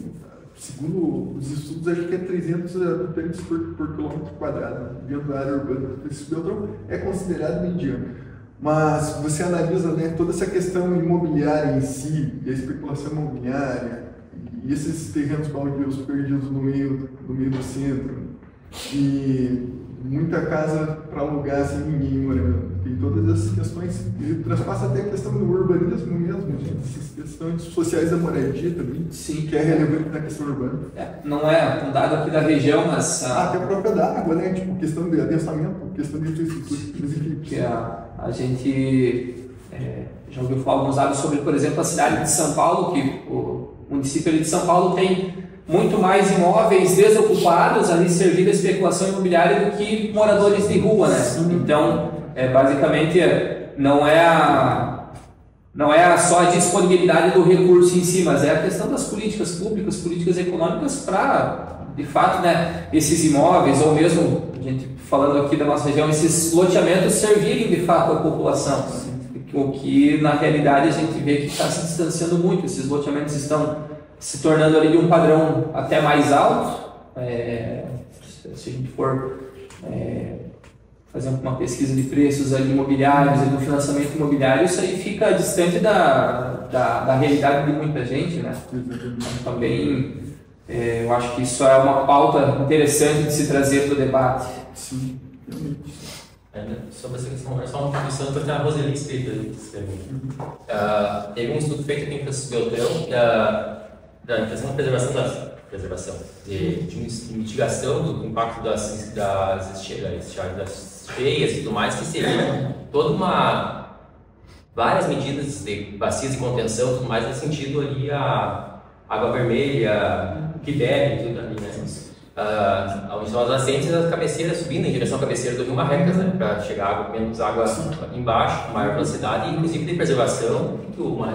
segundo os estudos, acho que é 300 habitantes por quilômetro quadrado dentro da área urbana. Esse Beltrão é considerado mediano. Mas você analisa, né, toda essa questão imobiliária em si, e a especulação imobiliária, e esses terrenos baldios perdidos no meio do centro, e muita casa para alugar sem ninguém morando. Tem todas essas questões, e transpassa até a questão do urbanismo mesmo, gente. Essas questões sociais da moradia também, sim, que é relevante na questão urbana. Não é um dado aqui da região, mas... até a própria da água, né? Tipo, questão de adensamento, questão de infraestrutura. Que a gente já ouviu falar alguns dados sobre, por exemplo, a cidade de São Paulo, que o município ali de São Paulo tem muito mais imóveis desocupados ali servindo a especulação imobiliária do que moradores de rua, né? Então, basicamente, não é só a disponibilidade do recurso em si, mas é a questão das políticas públicas, políticas econômicas para, de fato, né, esses imóveis, ou mesmo, a gente falando aqui da nossa região, esses loteamentos servirem de fato à população. o que na realidade a gente vê que está se distanciando muito. Esses loteamentos estão se tornando ali de um padrão até mais alto. Se a gente for fazer uma pesquisa de preços ali imobiliários e do financiamento imobiliário, isso aí fica distante da realidade de muita gente, né? Então, também eu acho que isso é uma pauta interessante de se trazer para o debate. Sim. Sobre essa questão, só uma contribuição que a Roseli escrita. Teve um estudo feito aqui em Francisco Beltrão da questão da preservação, de mitigação do impacto das cheias e tudo mais, que seria várias medidas de bacias de contenção e tudo mais, nesse sentido ali a água vermelha, que bebe, tudo ali, né? As nascentes, as cabeceiras subindo em direção à cabeceira do Rio Marrecas, né? Para chegar menos água embaixo, com maior velocidade, e inclusive de preservação,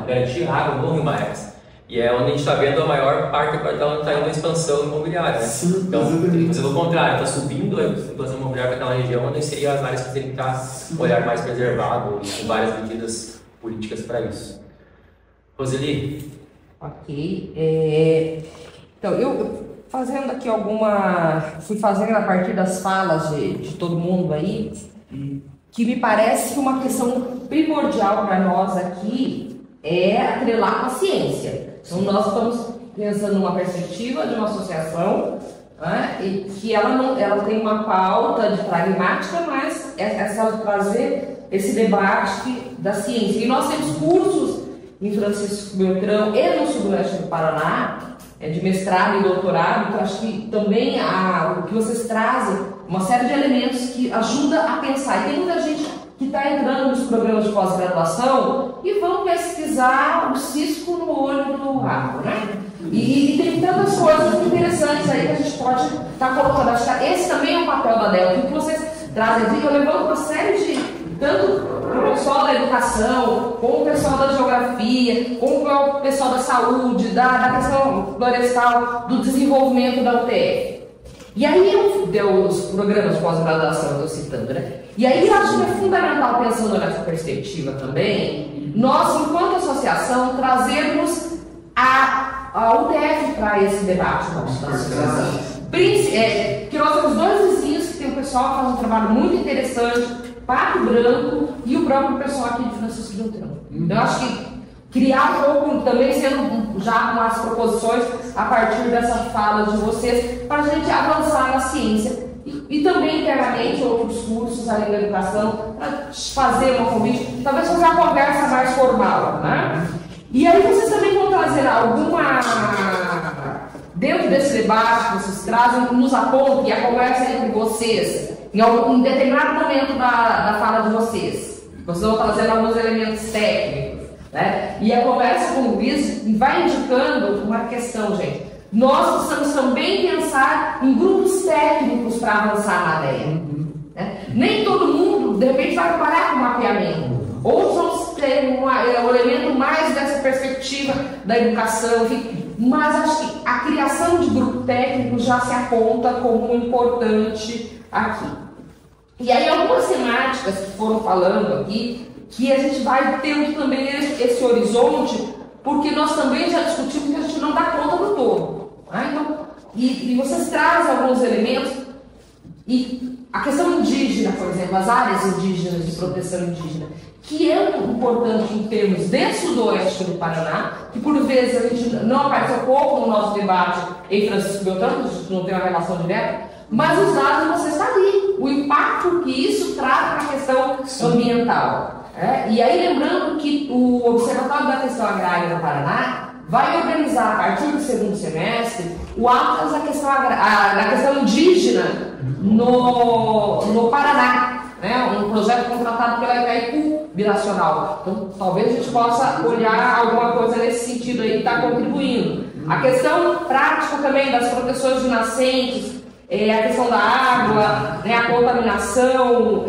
garantir água no Rio Marrecas. E é onde a gente está vendo a maior parte agora está indo a expansão imobiliária, né? Sim, então, fazendo o contrário, está subindo a expansão imobiliária para aquela região, onde seriam as áreas que teriam que estar um olhar mais preservado e com várias medidas políticas para isso. Roseli? Ok. Então, eu fazendo aqui fui fazendo a partir das falas de todo mundo aí, que me parece que uma questão primordial para nós aqui é atrelar com a ciência. Então, nós estamos pensando numa perspectiva de uma associação, né, e que ela tem uma pauta de pragmática, mas ela trazer esse debate da ciência. E nós temos cursos em Francisco Beltrão e no sudoeste do Paraná, de mestrado e doutorado, que eu acho que também o que vocês trazem, uma série de elementos que ajuda a pensar. E tem muita gente que está entrando nos programas de pós-graduação e vão pesquisar o cisco no olho do rato, né? E tem tantas coisas interessantes aí que a gente pode estar colocando. Acho que esse também é o papel da DEL. O que vocês trazem aqui, eu levanto uma série de, tanto o pessoal da educação, como o pessoal da geografia, como o pessoal da saúde, da questão florestal, do desenvolvimento da UTF. E aí deu os programas de pós-graduação, eu estou citando, né? E aí eu acho que é fundamental, pensando nessa perspectiva também, nós, enquanto associação, trazermos a UTF para esse debate nosso da associação. Que nós temos dois vizinhos que tem um pessoal que faz um trabalho muito interessante, Pato Branco e o próprio pessoal aqui de Francisco Beltrão. Então, eu acho que criar um pouco, também sendo já umas proposições a partir dessa fala de vocês, para a gente avançar na ciência. E também internamente outros cursos além da educação, para fazer uma convite, talvez fazer uma conversa mais formal, né? E aí vocês também vão trazer alguma, dentro desse debate que vocês trazem, nos apontam, e a conversa entre vocês, em determinado momento da fala de vocês vão trazendo alguns elementos técnicos, né? E a conversa com o Luiz vai indicando uma questão, gente. Nós precisamos também pensar em grupos técnicos para avançar na ideia. Né? Nem todo mundo, de repente, vai trabalhar com mapeamento. Outros vão ter um elemento mais dessa perspectiva da educação, enfim. Mas acho que a criação de grupo técnico já se aponta como importante aqui. E aí algumas temáticas que foram falando aqui, que a gente vai tendo também esse horizonte, porque nós também já discutimos que a gente não dá conta do todo. Então, e vocês trazem alguns elementos, e a questão indígena, por exemplo, as áreas indígenas de proteção indígena, que é importante em termos de sudoeste do Paraná, que por vezes a gente não apareceu pouco no nosso debate em Francisco Beltrão, a gente não tem uma relação direta, mas os dados vocês estão ali, o impacto que isso traz para a questão ambiental. E aí lembrando que o Observatório da Questão Agrária do Paraná vai organizar, a partir do segundo semestre, o Atlas da questão indígena no Paraná, né? Um projeto contratado pela Itaipu Binacional. Então, talvez a gente possa olhar alguma coisa nesse sentido aí que está contribuindo. A questão prática também das proteções de nascentes, a questão da água, né? A contaminação,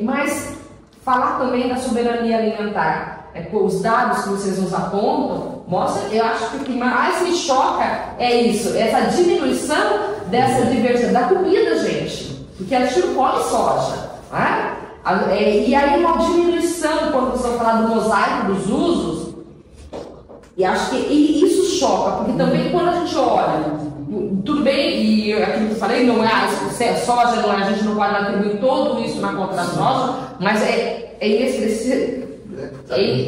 mas falar também da soberania alimentar. Os dados que vocês nos apontam mostram, eu acho que o que mais me choca é isso, essa diminuição dessa diversidade da comida, gente. Porque a gente não come soja. Né? E aí uma diminuição, quando você fala do mosaico dos usos, e acho que isso choca, porque também quando a gente olha, tudo bem, e aquilo que eu falei, não é soja, não é, a gente não pode atribuir tudo isso na conta da soja, mas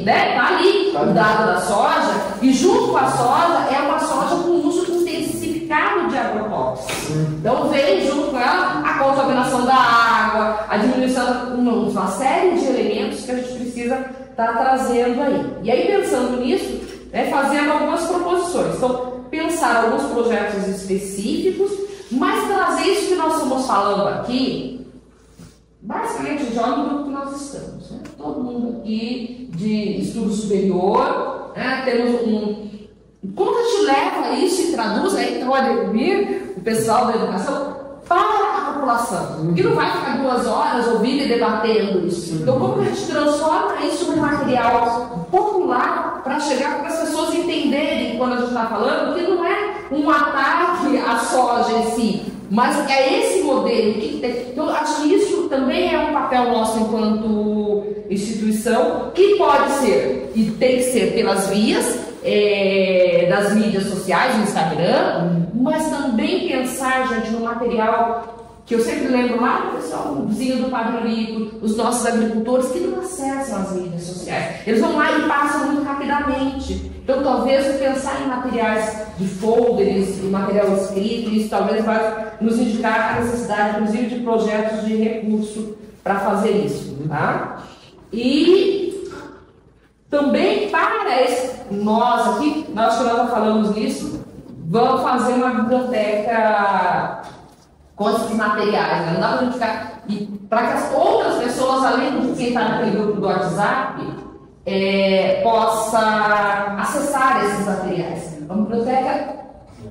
né? Tá ali o dado da soja, e junto com a soja é uma soja com uso intensificado de agrotóxicos. Então vem junto com ela a contaminação da água, a diminuição, uma série de elementos que a gente precisa estar trazendo aí. E aí pensando nisso, fazendo algumas proposições. Então, pensar alguns projetos específicos, mas trazer isso que nós estamos falando aqui, basicamente, gente, olha o grupo que nós estamos. Né? Todo mundo aqui de estudo superior, né? Temos como a gente leva isso e traduz, aí então pode vir o pessoal da educação para a população, que não vai ficar 2 horas ouvindo e debatendo isso. Então, como a gente transforma isso num material popular para chegar para as pessoas entenderem quando a gente está falando que não é um ataque à soja em si, mas é esse modelo que tem. Então, acho que isso também é um papel nosso enquanto instituição, que pode ser e tem que ser pelas vias das mídias sociais, no Instagram, mas também pensar, gente, no material que eu sempre lembro lá do pessoal, o vizinho do Padre Rico, os nossos agricultores que não acessam as mídias sociais. Eles vão lá e passam muito rapidamente. Então, talvez pensar em materiais de folders, em material escrito, isso talvez vai nos indicar a necessidade, inclusive, de projetos de recurso para fazer isso. Tá? E também para nós aqui, nós que nós já falamos nisso, vamos fazer uma biblioteca com esses materiais, né? Não dá para a gente ficar. E para que as outras pessoas, além de quem está naquele grupo do WhatsApp, possa acessar esses materiais. Uma biblioteca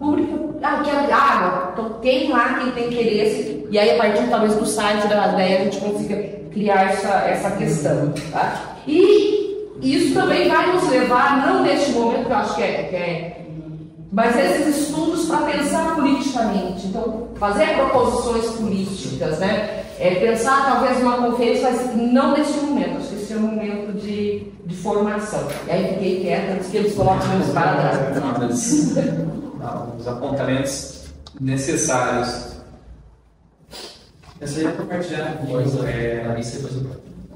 pública, quero água, então quem lá, quem tem interesse, e aí a partir talvez do site da ideia a gente consiga criar essa questão. Tá? E isso também vai nos levar, não neste momento, que eu acho que mas esses estudos para pensar politicamente. Então, fazer proposições políticas, né? Pensar talvez numa conferência, mas não neste momento. Acho que esse é um momento de formação. E aí fiquei quieta, antes que eles coloquem meus parágrafos. Os apontamentos necessários. Eu só ia compartilhar uma coisa.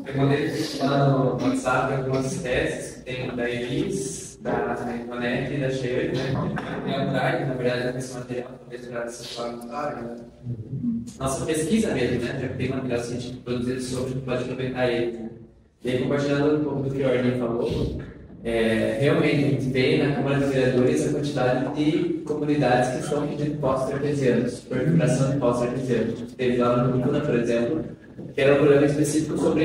Eu mandei lá no WhatsApp algumas teses que tem da Elis, da Ivonete e da Sheila, né? Tem a Andrade, na verdade, esse material talvez para essa forma, nossa pesquisa mesmo, né? Já tem material científico produzido sobre, a gente pode aproveitar ele. Né? E aí, compartilhando um pouco do que a Orlinha falou, realmente a gente vê na Câmara de Vereadores a quantidade de comunidades que estão pedindo postos artesianos, perfuração de postos artesianos. Teve lá no Luna, por exemplo, que era um programa específico sobre